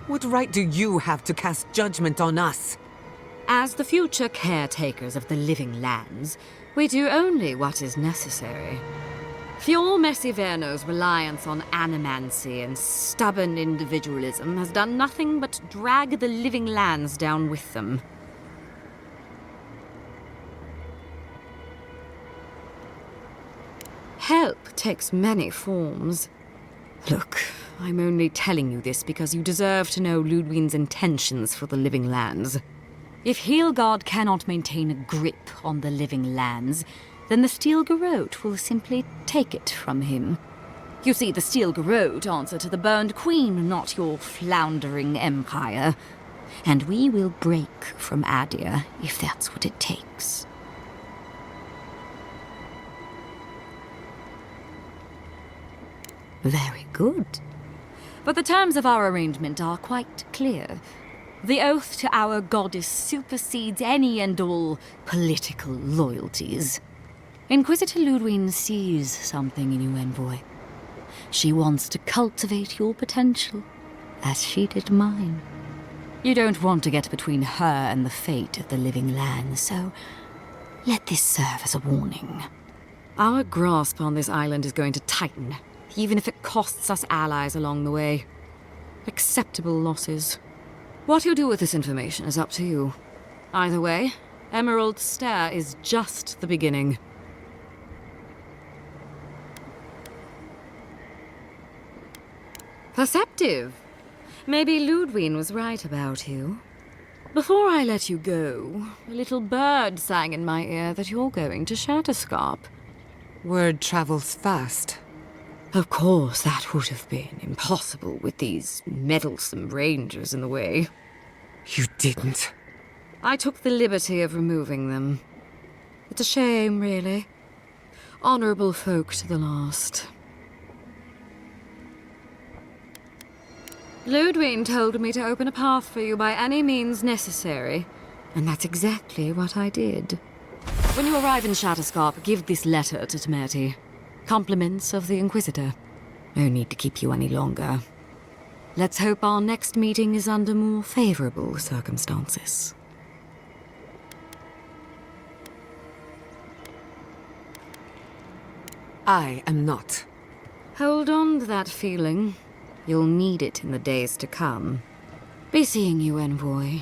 What right do you have to cast judgment on us? As the future caretakers of the living lands, we do only what is necessary. Fior Is reliance on animancy and stubborn individualism has done nothing but drag the living lands down with them. Help takes many forms. Look, I'm only telling you this because you deserve to know Ludwig's intentions for the living lands. If Heelgard cannot maintain a grip on the living lands, then the Steel Garrote will simply take it from him. You see, the Steel Garrote answer to the Burned Queen, not your floundering empire. And we will break from Adra if that's what it takes. Very good. But the terms of our arrangement are quite clear. The oath to our goddess supersedes any and all political loyalties. Inquisitor Ludwig sees something in you, envoy. She wants to cultivate your potential, as she did mine. You don't want to get between her and the fate of the living land, so let this serve as a warning. Our grasp on this island is going to tighten, even if it costs us allies along the way. Acceptable losses. What you do with this information is up to you. Either way, Emerald Stair is just the beginning. Perceptive. Maybe Ludwig was right about you. Before I let you go, a little bird sang in my ear that you're going to Shatterscarp. Word travels fast. Of course, that would have been impossible with these meddlesome rangers in the way. You didn't. I took the liberty of removing them. It's a shame, really. Honorable folk to the last. Ludwig told me to open a path for you by any means necessary, and that's exactly what I did. When you arrive in Shatterscarp, give this letter to Temerity. Compliments of the Inquisitor. No need to keep you any longer. Let's hope our next meeting is under more favorable circumstances. I am not. Hold on to that feeling. You'll need it in the days to come. Be seeing you, envoy.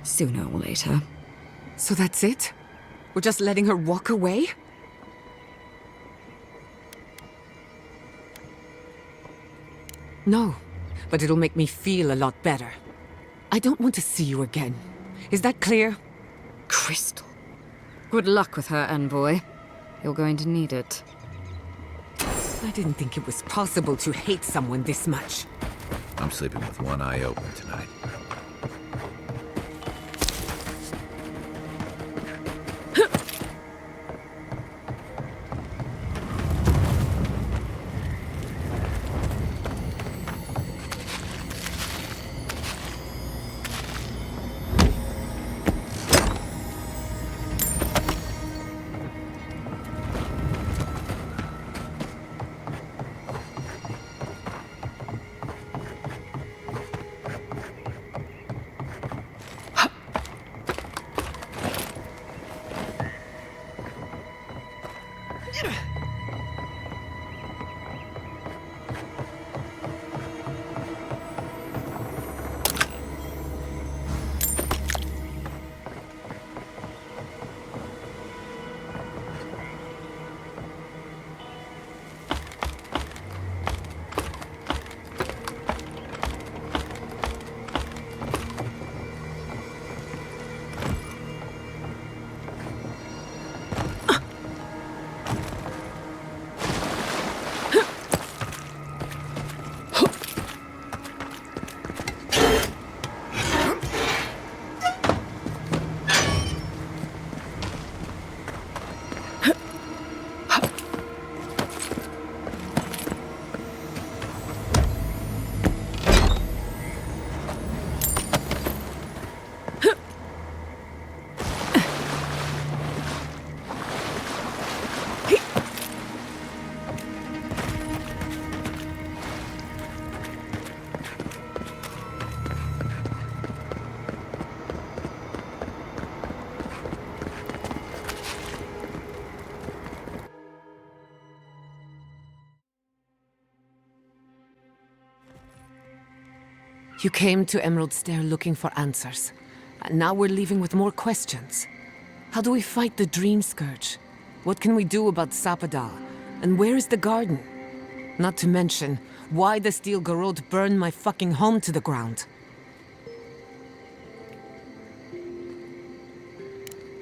Sooner or later. So that's it? We're just letting her walk away? No, but it'll make me feel a lot better. I don't want to see you again. Is that clear? Crystal. Good luck with her, envoy. You're going to need it. I didn't think it was possible to hate someone this much. I'm sleeping with one eye open tonight. You came to Emerald Stair looking for answers. And now we're leaving with more questions. How do we fight the Dream Scourge? What can we do about Sapadal? And where is the garden? Not to mention, why the Steel Garrote burned my fucking home to the ground.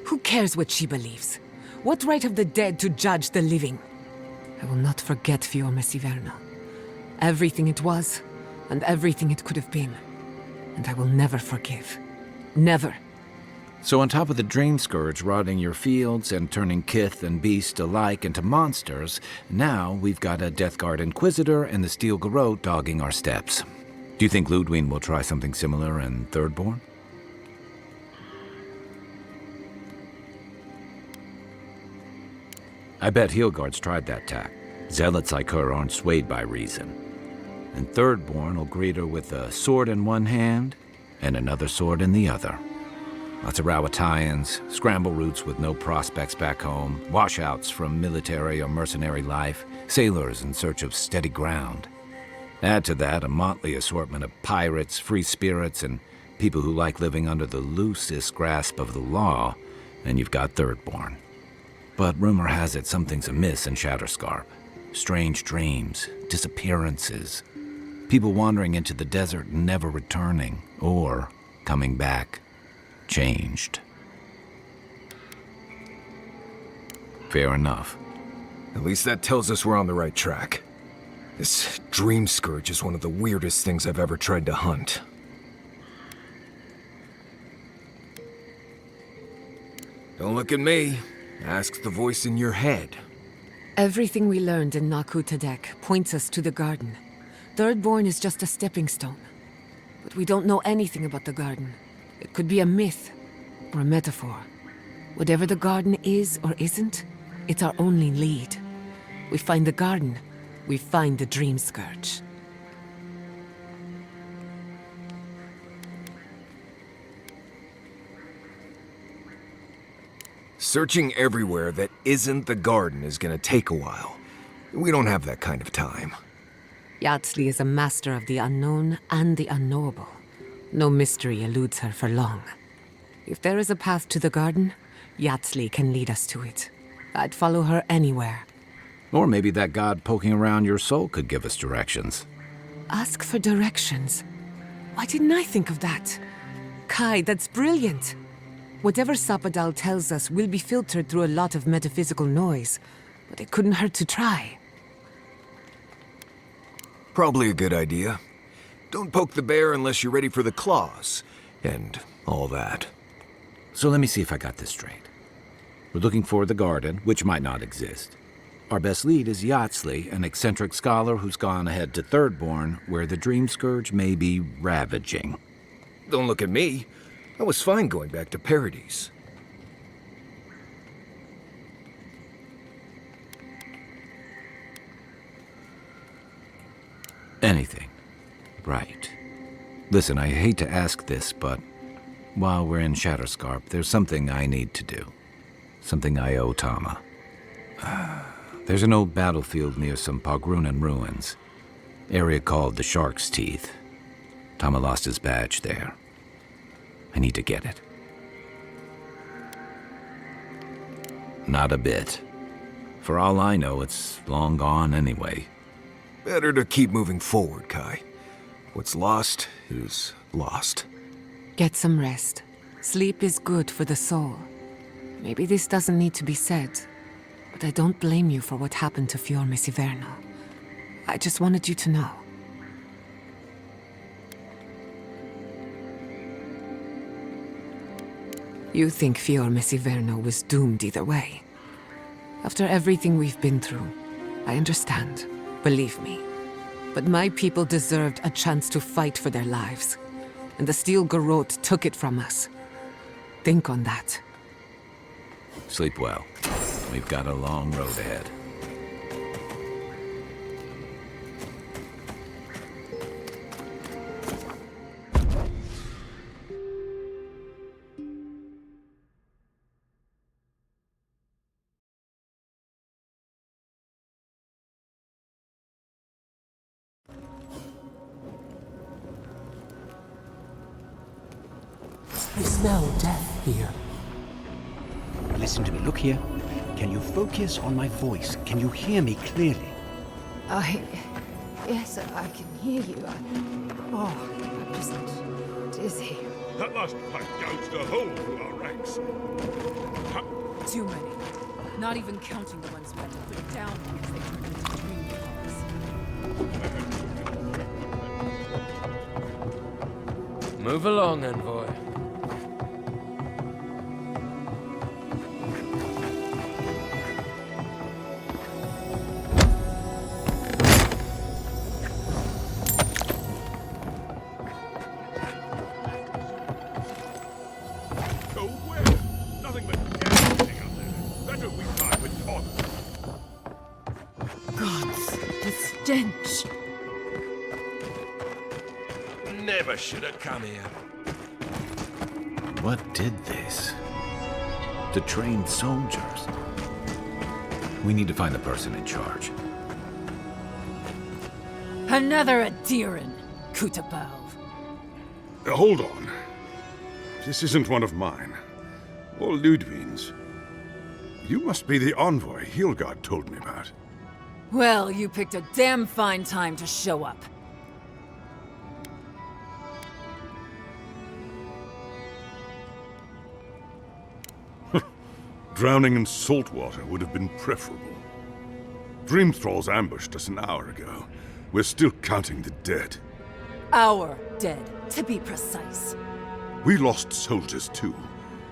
Who cares what she believes? What right have the dead to judge the living? I will not forget Fior Is. Everything it was, and everything it could have been. And I will never forgive. Never. So on top of the Dream Scourge rotting your fields and turning kith and beast alike into monsters, now we've got a Deathguard Inquisitor and the Steel Garrote dogging our steps. Do you think Ludwig will try something similar in Thirdborn? I bet Heelguard's tried that tack. Zealots like her aren't swayed by reason. And Thirdborn will greet her with a sword in one hand and another sword in the other. Lots of Rawatayans, scramble routes with no prospects back home, washouts from military or mercenary life, sailors in search of steady ground. Add to that a motley assortment of pirates, free spirits, and people who like living under the loosest grasp of the law, and you've got Thirdborn. But rumor has it something's amiss in Shatterscarp. Strange dreams, disappearances, people wandering into the desert and never returning, or coming back, changed. Fair enough. At least that tells us we're on the right track. This Dream Scourge is one of the weirdest things I've ever tried to hunt. Don't look at me. Ask the voice in your head. Everything we learned in Naku Tadek points us to the garden. Thirdborn is just a stepping stone. But we don't know anything about the garden. It could be a myth, or a metaphor. Whatever the garden is or isn't, it's our only lead. We find the garden, we find the Dream Scourge. Searching everywhere that isn't the garden is gonna take a while. We don't have that kind of time. Yahtzee is a master of the unknown and the unknowable. No mystery eludes her for long. If there is a path to the garden, Yahtzee can lead us to it. I'd follow her anywhere. Or maybe that god poking around your soul could give us directions. Ask for directions. Why didn't I think of that? Kai, that's brilliant. Whatever Sapadal tells us will be filtered through a lot of metaphysical noise, but it couldn't hurt to try. Probably a good idea. Don't poke the bear unless you're ready for the claws, and all that. So let me see if I got this straight. We're looking for the garden, which might not exist. Our best lead is Yahtzee, an eccentric scholar who's gone ahead to Thirdborn, where the Dream Scourge may be ravaging. Don't look at me. I was fine going back to Paradise. Anything. Right. Listen, I hate to ask this, but while we're in Shatterscarp, there's something I need to do. Something I owe Tama. There's an old battlefield near some Pcgaming ruins. Area called the Shark's Teeth. Tama lost his badge there. I need to get it. Not a bit. For all I know, it's long gone anyway. Better to keep moving forward, Kai. What's lost is lost. Get some rest. Sleep is good for the soul. Maybe this doesn't need to be said, but I don't blame you for what happened to Fior Is Burning. I just wanted you to know. You think Fior Is Burning was doomed either way. After everything we've been through, I understand. Believe me. But my people deserved a chance to fight for their lives. And the Steel Garrote took it from us. Think on that. Sleep well. We've got a long road ahead. I smell death here. Listen to me. Look here. Can you focus on my voice? Can you hear me clearly? Yes, I can hear you. I'm just dizzy. That last fight gouged a hole through our ranks. Too many. Not even counting the ones went up and down because they turned into dream bombs. Move along, Envoy. Stench. Never should have come here. What did this? To train soldiers. We need to find the person in charge. Another Adiran, Kutabal. Hold on. This isn't one of mine. Or Ludwig's. You must be the envoy Hilgard told me about. Well, you picked a damn fine time to show up. Drowning in salt water would have been preferable. Dream Thralls ambushed us an hour ago. We're still counting the dead. Our dead, to be precise. We lost soldiers too,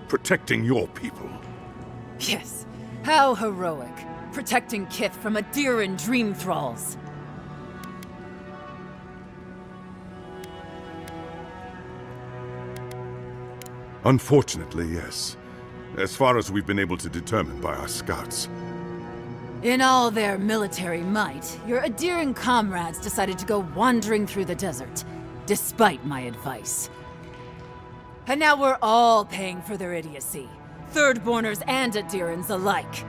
protecting your people. Yes, how heroic. Protecting Kith from Adiran Dream Thralls. Unfortunately, yes. As far as we've been able to determine by our scouts. In all their military might, your Adiran comrades decided to go wandering through the desert, despite my advice. And now we're all paying for their idiocy. Thirdborners and Adirans alike.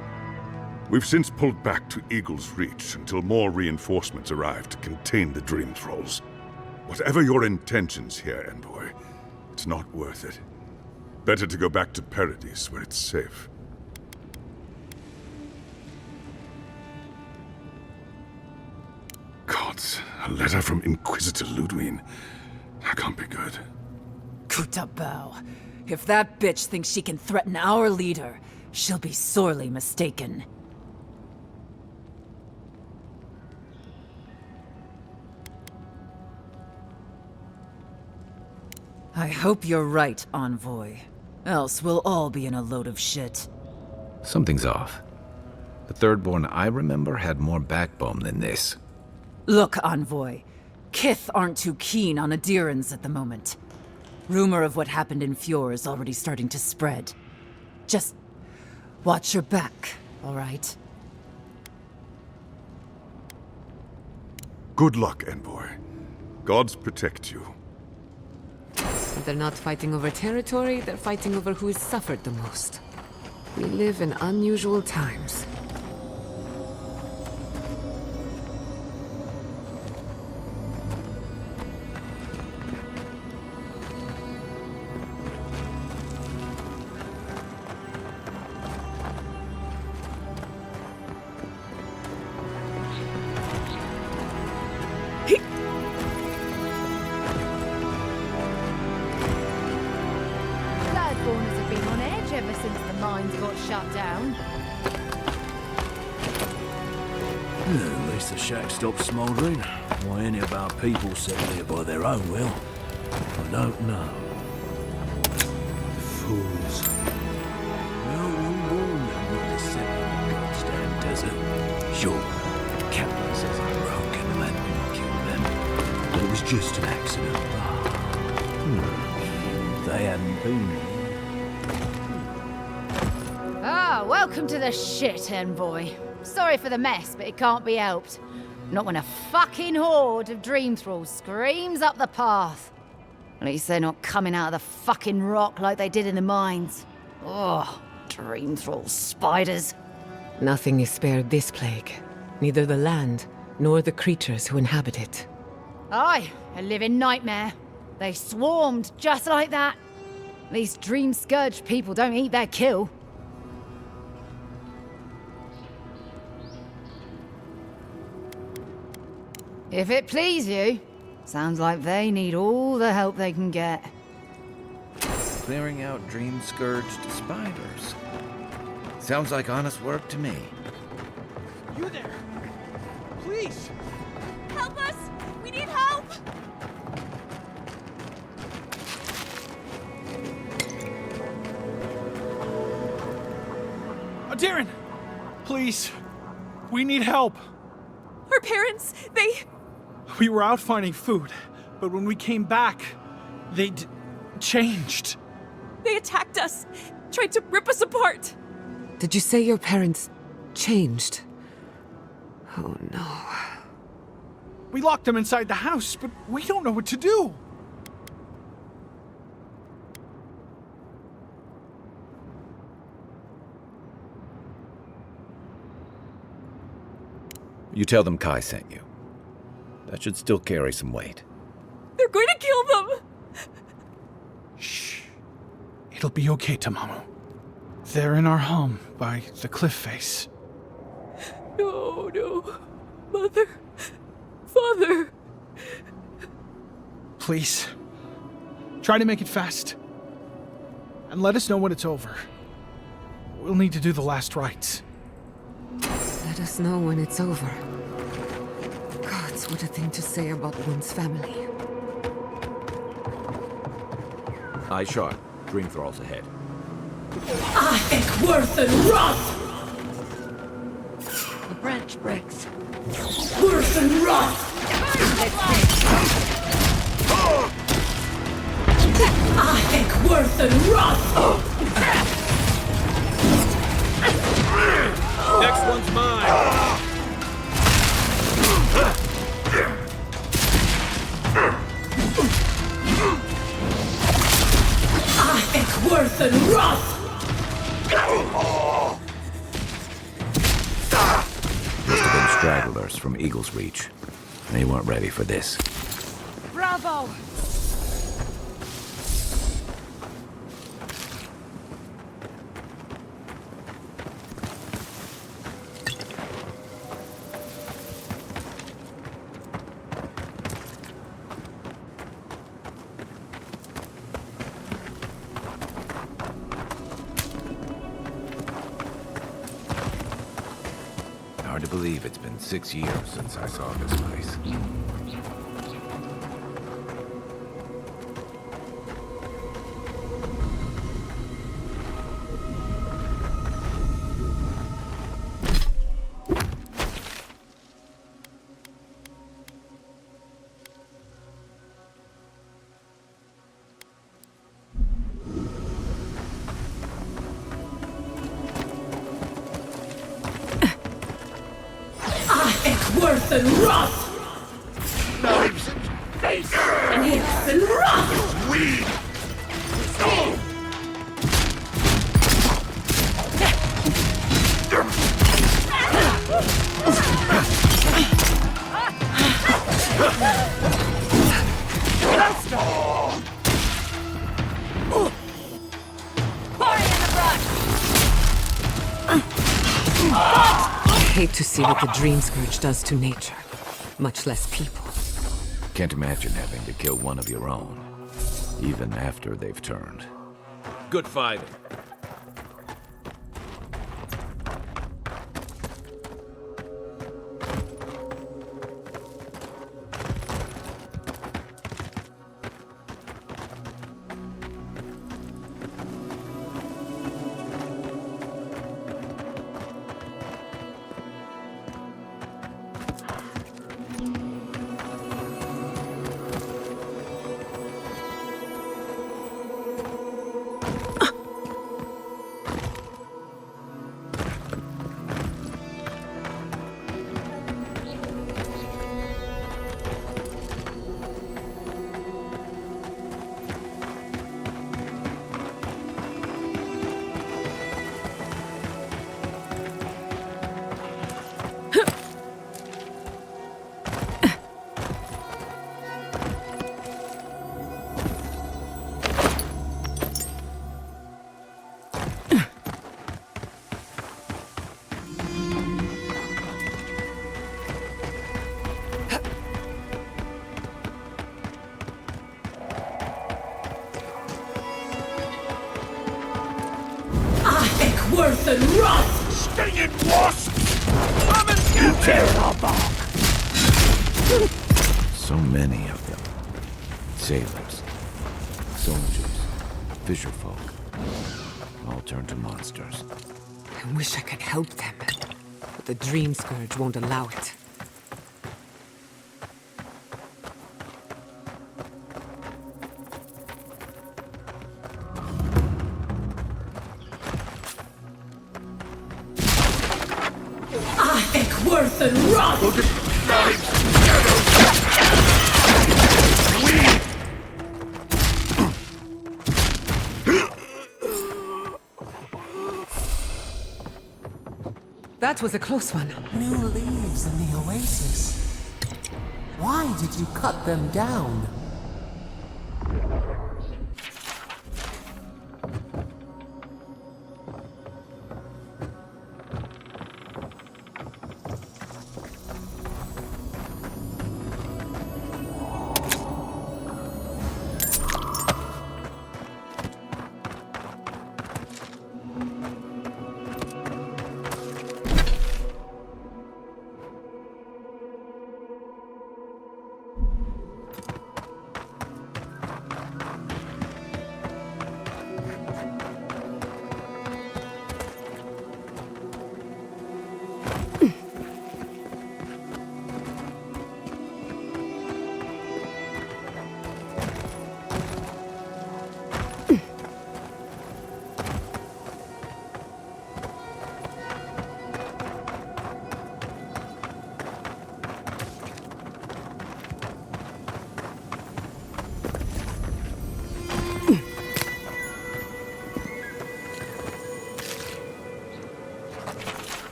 We've since pulled back to Eagle's Reach until more reinforcements arrive to contain the Dream Thralls. Whatever your intentions here, Envoy, it's not worth it. Better to go back to Paradise where it's safe. Gods, a letter from Inquisitor Ludwig. That can't be good. Kutabao. If that bitch thinks she can threaten our leader, she'll be sorely mistaken. I hope you're right, Envoy. Else we'll all be in a load of shit. Something's off. The Thirdborn I remember had more backbone than this. Look, Envoy. Kith aren't too keen on Adirans at the moment. Rumor of what happened in Fior is already starting to spread. Just watch your back, all right? Good luck, Envoy. Gods protect you. They're not fighting over territory, they're fighting over who's suffered the most. We live in unusual times. mines got shut down. At least the shack stopped smouldering. Why any of our people settled here by their own will, I don't know. Fools. No one warned them not to settle in the goddamn desert. Sure, the captain says it's broken and that we killed them. But it was just an accident. They hadn't been. Ah, welcome to the shit, envoy. Sorry for the mess, but it can't be helped. Not when a fucking horde of dream thralls screams up the path. At least they're not coming out of the fucking rock like they did in the mines. Oh, dream thrall spiders. Nothing is spared this plague. Neither the land, nor the creatures who inhabit it. Aye, a living nightmare. They swarmed just like that. These dream scourge people don't eat their kill. If it please you, sounds like they need all the help they can get. Clearing out dream-scourged spiders. Sounds like honest work to me. You there! Please! Help us! We need help! Darren! Please! We need help! Our parents, We were out finding food, but when we came back, they changed. They attacked us, tried to rip us apart. Did you say your parents changed? Oh no. We locked them inside the house, but we don't know what to do. You tell them Kai sent you. That should still carry some weight. They're going to kill them! Shh. It'll be okay, Tamamu. They're in our home by the cliff face. No, no. Mother. Father. Please. Try to make it fast. And let us know when it's over. We'll need to do the last rites. Let us know when it's over. Gods, what a thing to say about one's family. Eye sharp. Dream thralls ahead. Worth and Roth! The branch breaks. Worth and Roth! Worth and Roth! Next one's mine! Worth and Roth! Must have been stragglers from Eagle's Reach. They weren't ready for this. Bravo! Hard to believe it's been 6 years since I saw this place. Worth and Roth! Knives and face! Hips and Roth! Weed! I hate to see what the Dream Scourge does to nature, much less people. Can't imagine having to kill one of your own, even after they've turned. Good fighting. worse than rust! Stinging wasps! Come and get tear it! our bark! So many of them. Sailors, soldiers, fisherfolk. All turned to monsters. I wish I could help them, but the Dream Scourge won't allow it. Worse than rust! That was a close one. New leaves in the oasis. Why did you cut them down?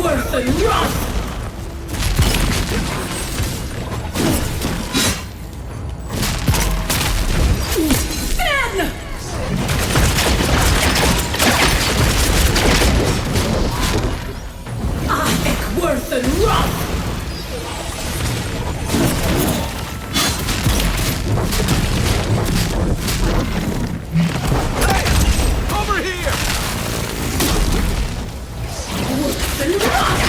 Worse than rust! Ben! I think worse than rust! Hey! Over here! Worse than rust!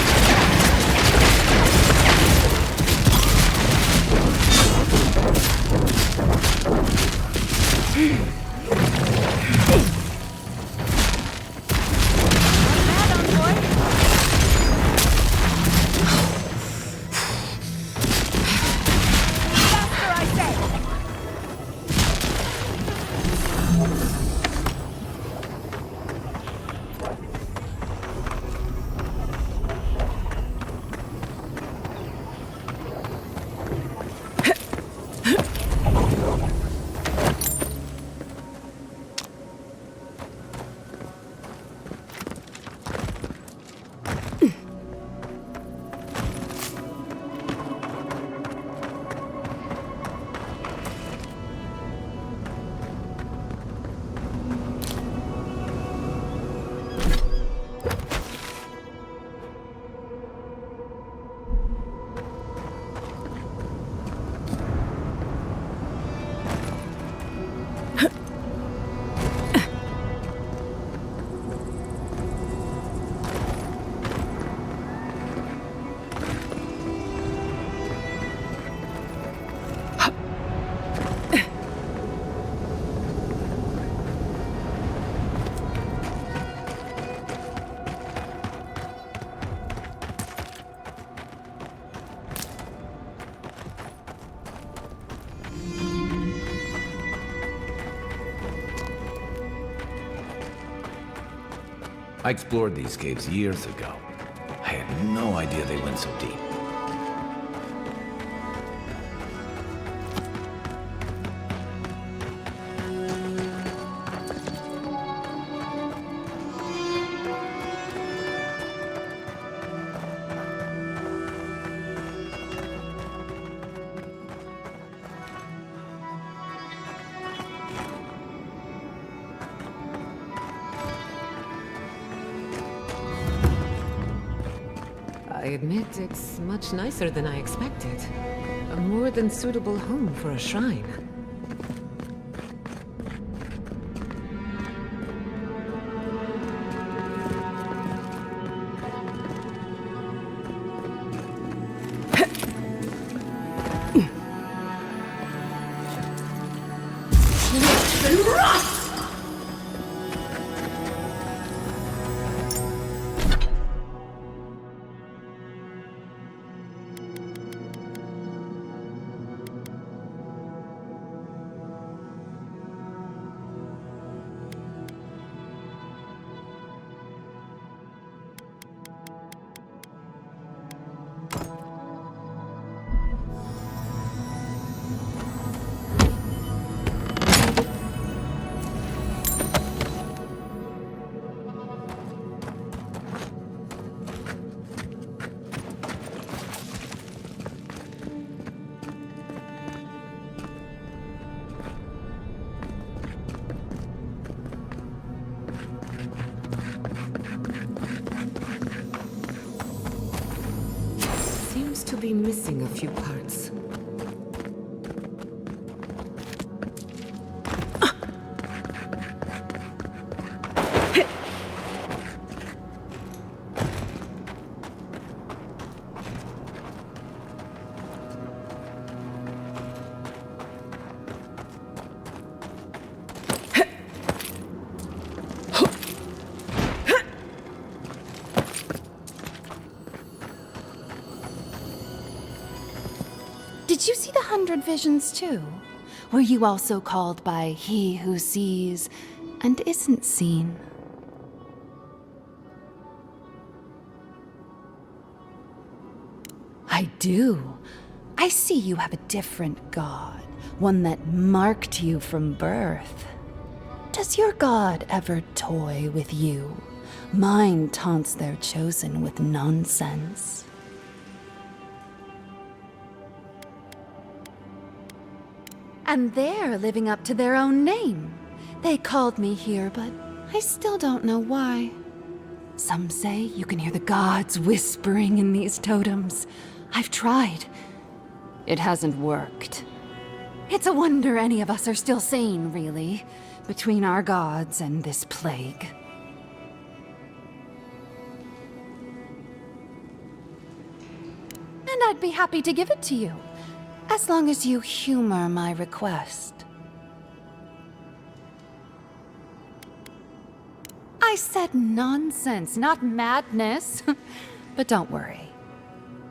I explored these caves years ago. I had no idea they went so deep. admit it's much nicer than I expected. A more than suitable home for a shrine. To be missing a few parts. Did you see the 100 visions too? Were you also called by he who sees and isn't seen? I do. I see you have a different god, one that marked you from birth. Does your god ever toy with you? Mine taunts their chosen with nonsense. And they're living up to their own name. They called me here, but I still don't know why. Some say you can hear the gods whispering in these totems. I've tried. It hasn't worked. It's a wonder any of us are still sane, really, between our gods and this plague. And I'd be happy to give it to you. As long as you humor my request. I said nonsense, not madness. But don't worry.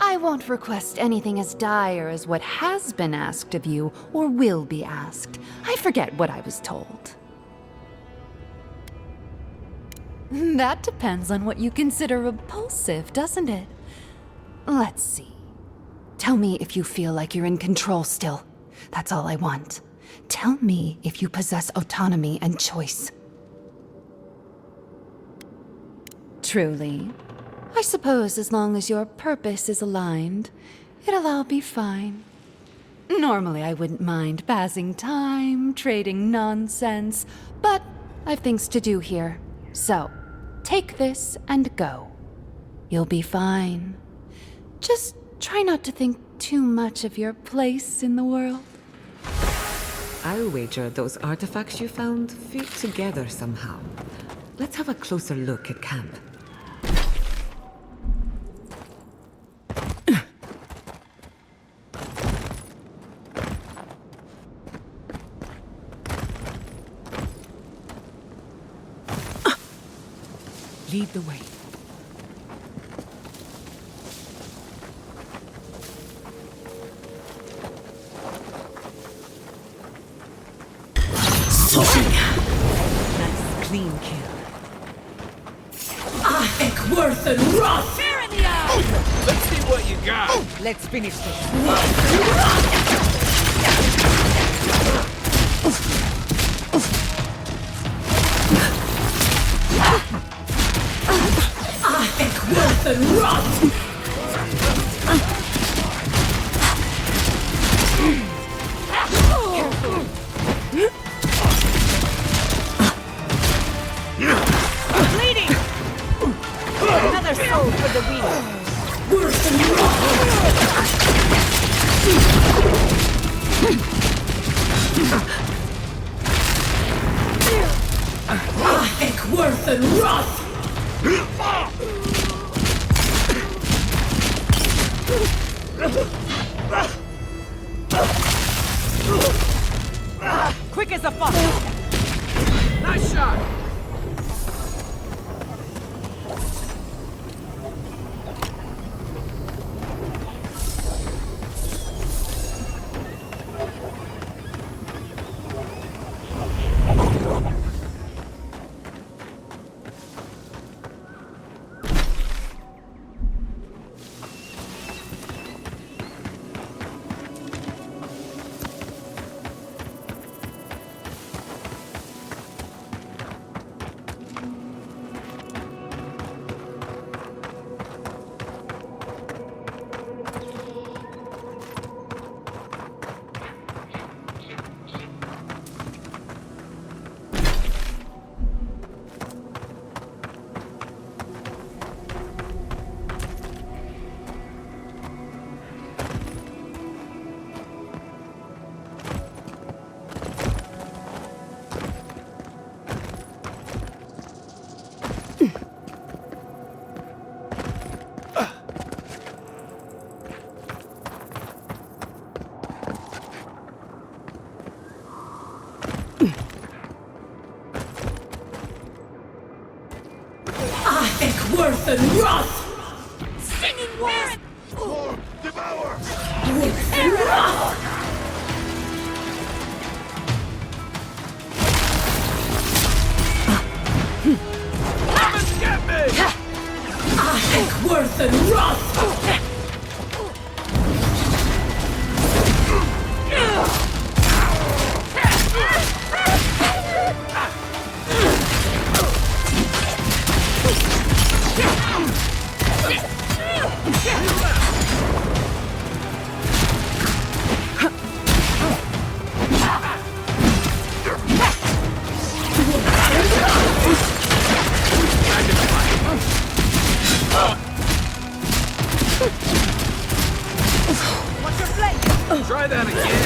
I won't request anything as dire as what has been asked of you or will be asked. I forget what I was told. That depends on what you consider repulsive, doesn't it? Let's see. Tell me if you feel like you're in control still. That's all I want. Tell me if you possess autonomy and choice. Truly. I suppose as long as your purpose is aligned, it'll all be fine. Normally I wouldn't mind passing time, trading nonsense, but I've things to do here. So, take this and go. You'll be fine. Just try not to think too much of your place in the world. I'll wager those artifacts you found fit together somehow. Let's have a closer look at camp. Lead the way. Nice, clean kill. Worth and rot! Fair in the eye! Let's see what you got! Let's finish this. Worth and rot! Bleeding! Another soul for the wheel. and wrath! Quick as a fuck! Nice shot! Worth and wrath! Singing wolves! Devour! Worth and wrath! Come and get me! Worth and wrath! What's your flame? Try that again!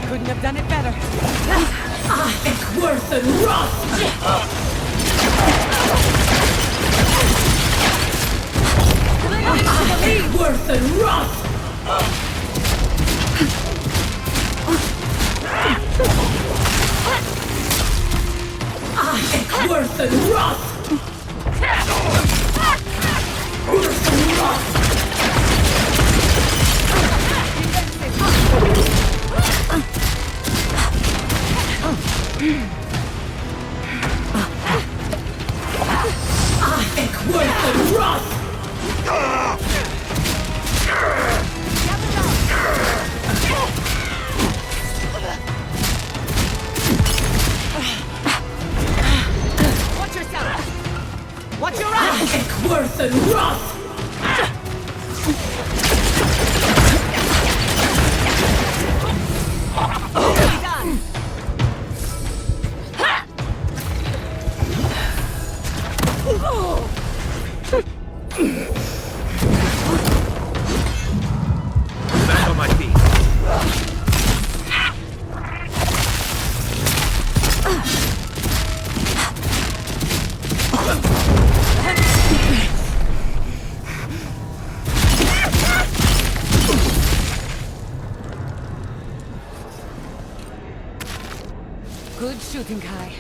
Couldn't have done it better. Worth and wrath! Worth and wrath! Worth and wrath! Worth and wrath! Worth and wrath! Watch yourself! Watch your eyes! Worth and wrath! Done! Back on my feet. Good shooting, Kai.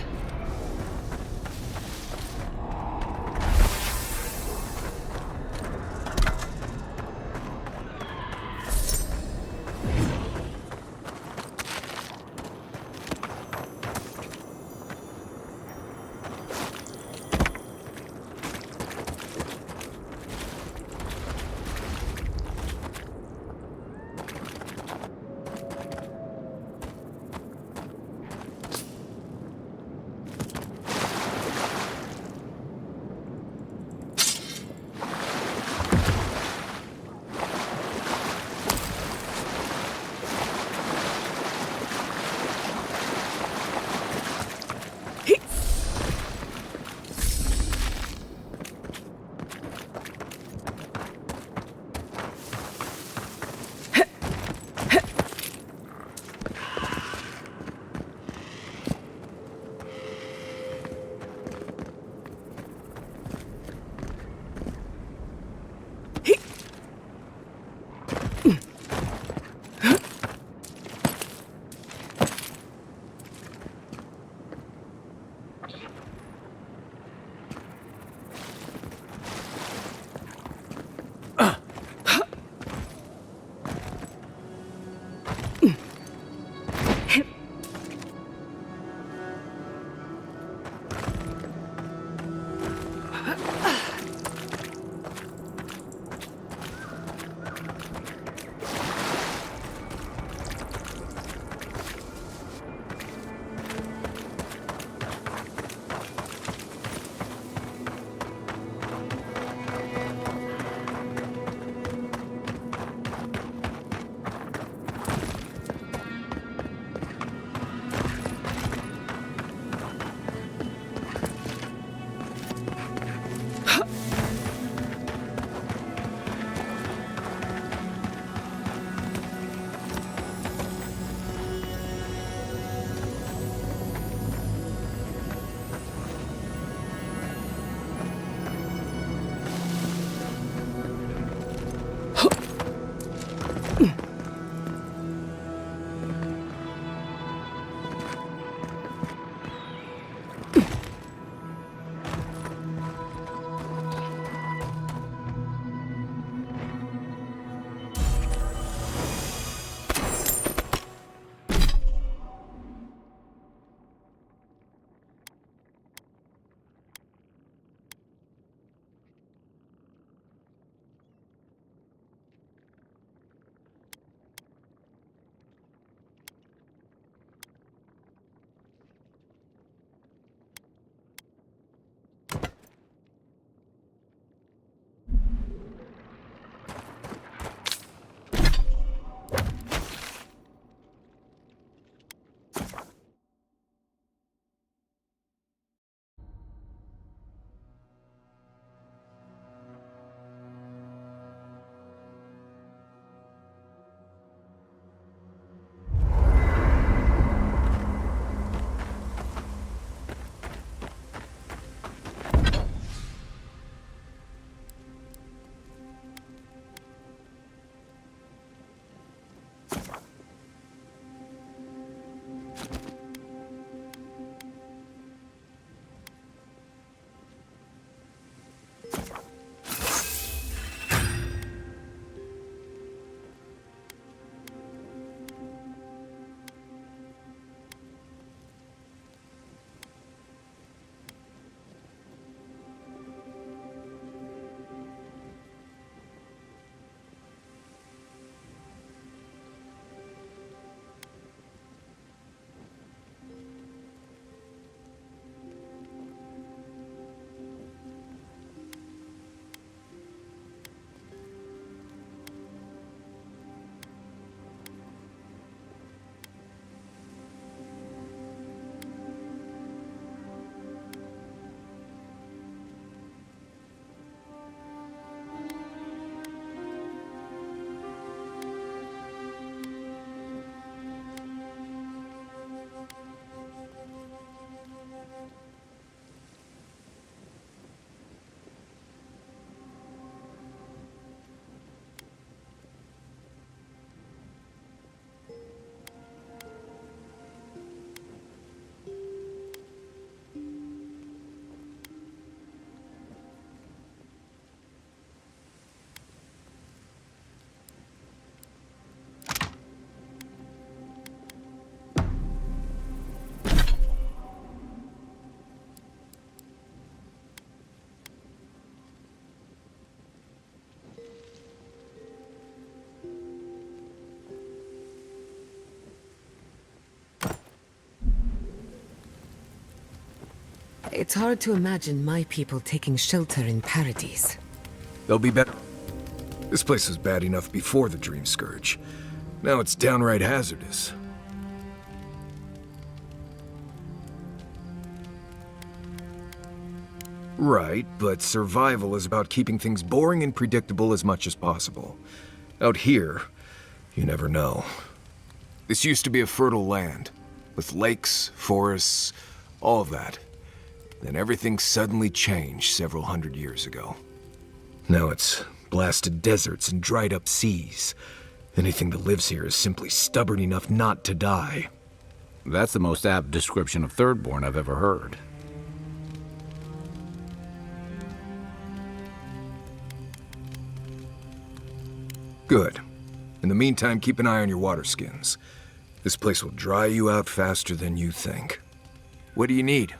It's hard to imagine my people taking shelter in Paradise. They'll be better. This place was bad enough before the Dream Scourge. Now it's downright hazardous. Right, but survival is about keeping things boring and predictable as much as possible. Out here, you never know. This used to be a fertile land, with lakes, forests, all of that. Then everything suddenly changed several hundred years ago. Now it's blasted deserts and dried up seas. Anything that lives here is simply stubborn enough not to die. That's the most apt description of Thirdborn I've ever heard. Good. In the meantime, keep an eye on your water skins. This place will dry you out faster than you think. What do you need?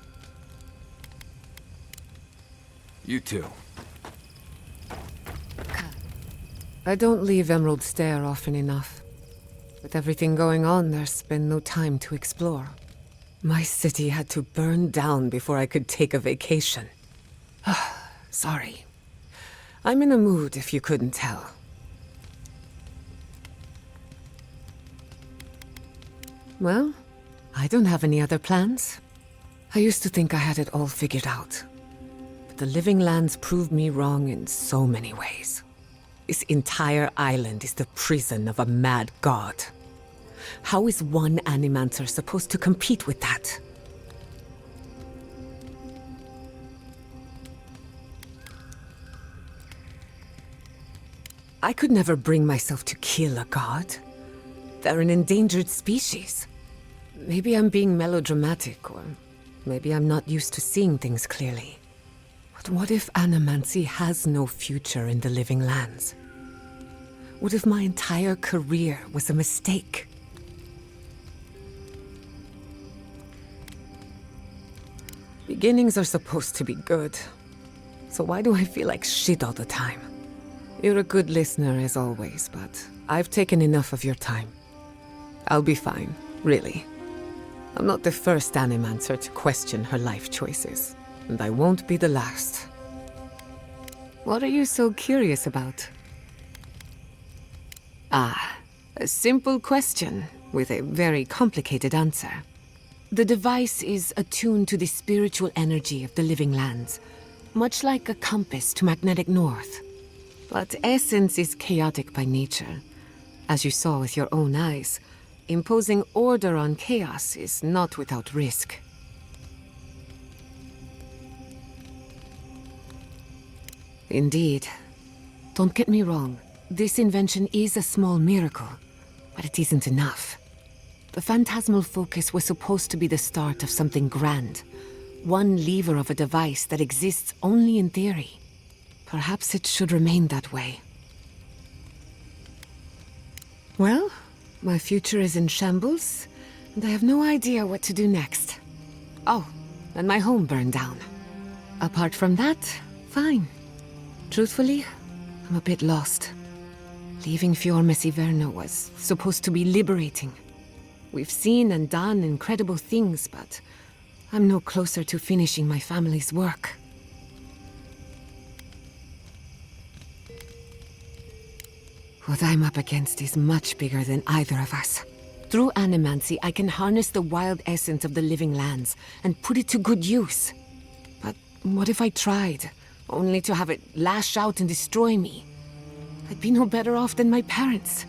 You too. I don't leave Emerald Stair often enough. With everything going on, there's been no time to explore. My city had to burn down before I could take a vacation. Sorry. I'm in a mood, if you couldn't tell. Well, I don't have any other plans. I used to think I had it all figured out. But the Living Lands proved me wrong in so many ways. This entire island is the prison of a mad god. How is one Animancer supposed to compete with that? I could never bring myself to kill a god. They're an endangered species. Maybe I'm being melodramatic, or maybe I'm not used to seeing things clearly. But what if animancy has no future in the living lands? What if my entire career was a mistake? Beginnings are supposed to be good. So why do I feel like shit all the time? You're a good listener as always, but I've taken enough of your time. I'll be fine, really. I'm not the first animancer to question her life choices, and I won't be the last. What are you so curious about? Ah, a simple question with a very complicated answer. The device is attuned to the spiritual energy of the living lands, much like a compass to magnetic north. But essence is chaotic by nature. As you saw with your own eyes, imposing order on chaos is not without risk. Indeed. Don't get me wrong, this invention is a small miracle, but it isn't enough. The phantasmal focus was supposed to be the start of something grand. One lever of a device that exists only in theory. Perhaps it should remain that way. Well, my future is in shambles, and I have no idea what to do next. Oh, and my home burned down. Apart from that, fine. Truthfully, I'm a bit lost. Leaving Fior was supposed to be liberating. We've seen and done incredible things, but I'm no closer to finishing my family's work. What I'm up against is much bigger than either of us. Through animancy, I can harness the wild essence of the living lands and put it to good use. But what if I tried, only to have it lash out and destroy me? I'd be no better off than my parents.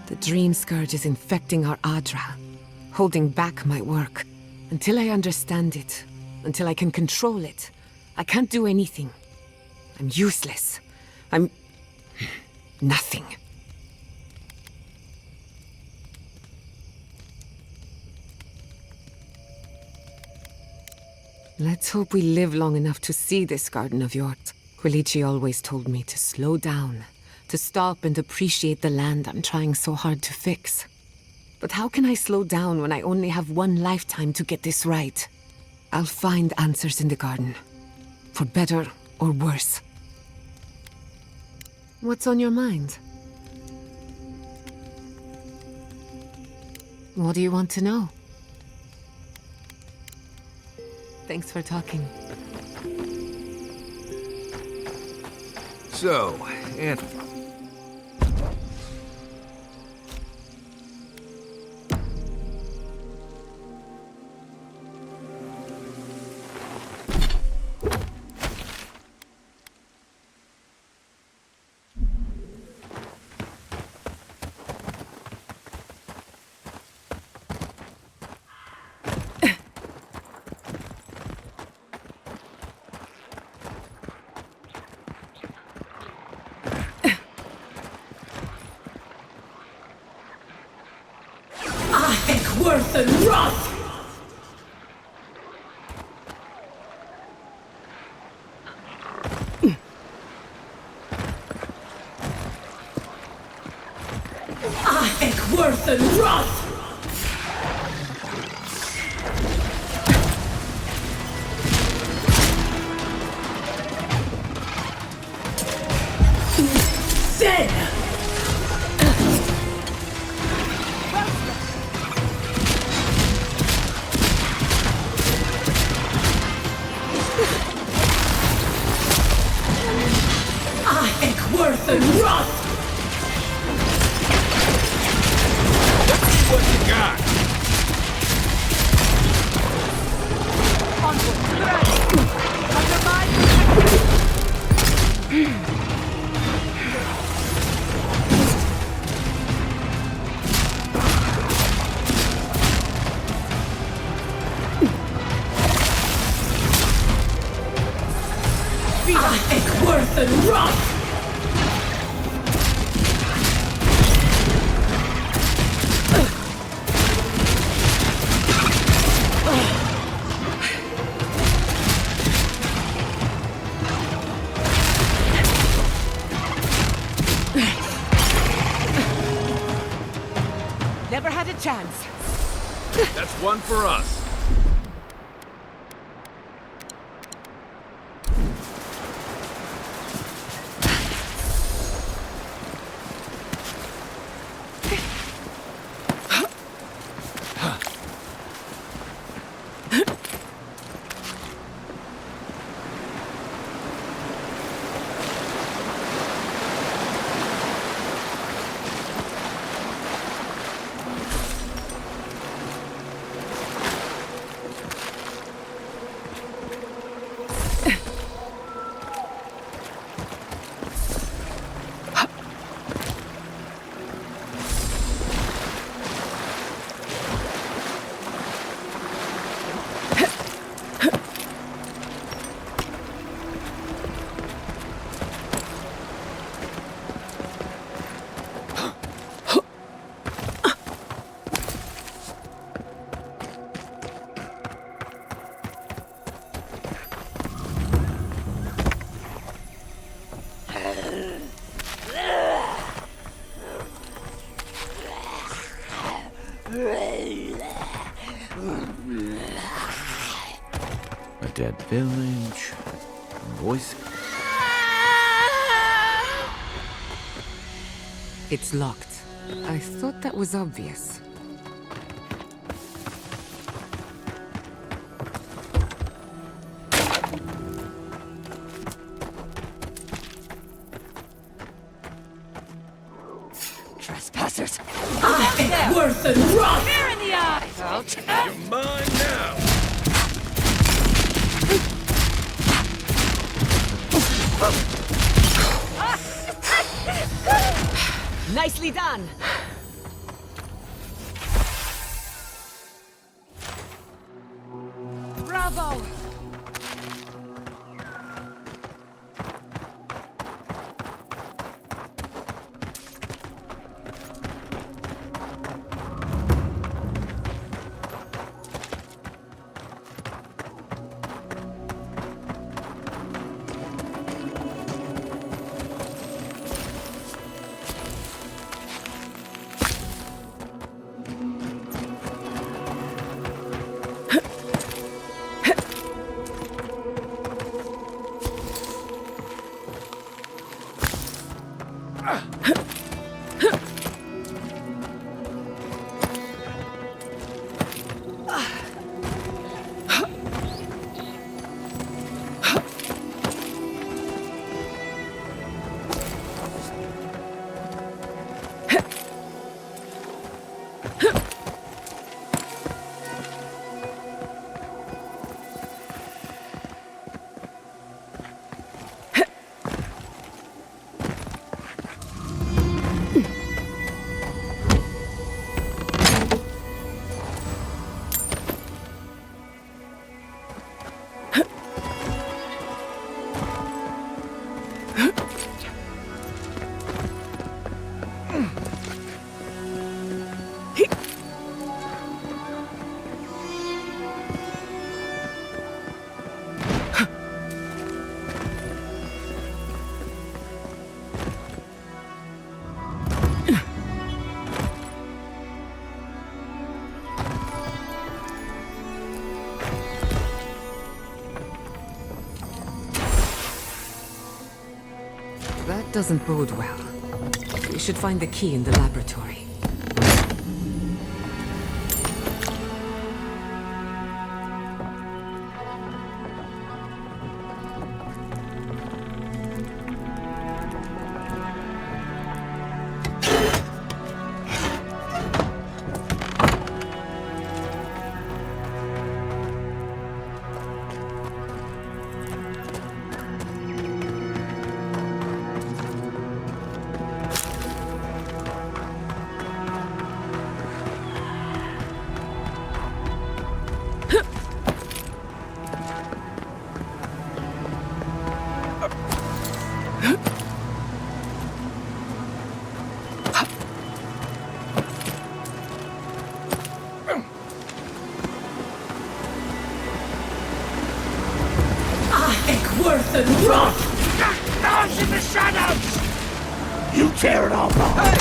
The Dream Scourge is infecting our Adra, holding back my work. Until I understand it, until I can control it, I can't do anything. I'm useless. I'm nothing. Let's hope we live long enough to see this garden of yours. Quilici always told me to slow down, to stop and appreciate the land I'm trying so hard to fix. But how can I slow down when I only have one lifetime to get this right? I'll find answers in the garden, for better or worse. What's on your mind? What do you want to know? Thanks for talking. So, and... Worth and wrath! Worth and wrath! Worth and wrath! never had a chance. That's one for us. A dead village. Voice. It's locked. I thought that was obvious. Trespassers! Worth and rot! Fear in the eyes! You're mine now! Nicely done! Bravo! That doesn't bode well. We should find the key in the laboratory. Dodge in the shadows! You tear it all apart! Hey!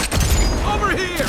Over here!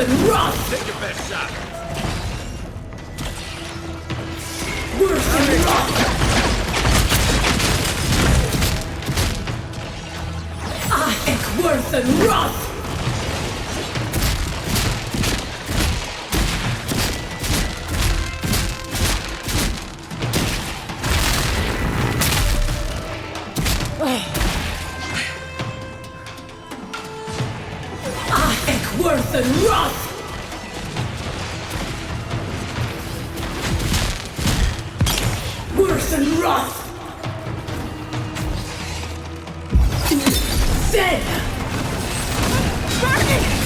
than rot! Take your best shot. Worse than rot! Heck, worse than rot! Heck, worse than rot! Worse than rot! Dead! Burning!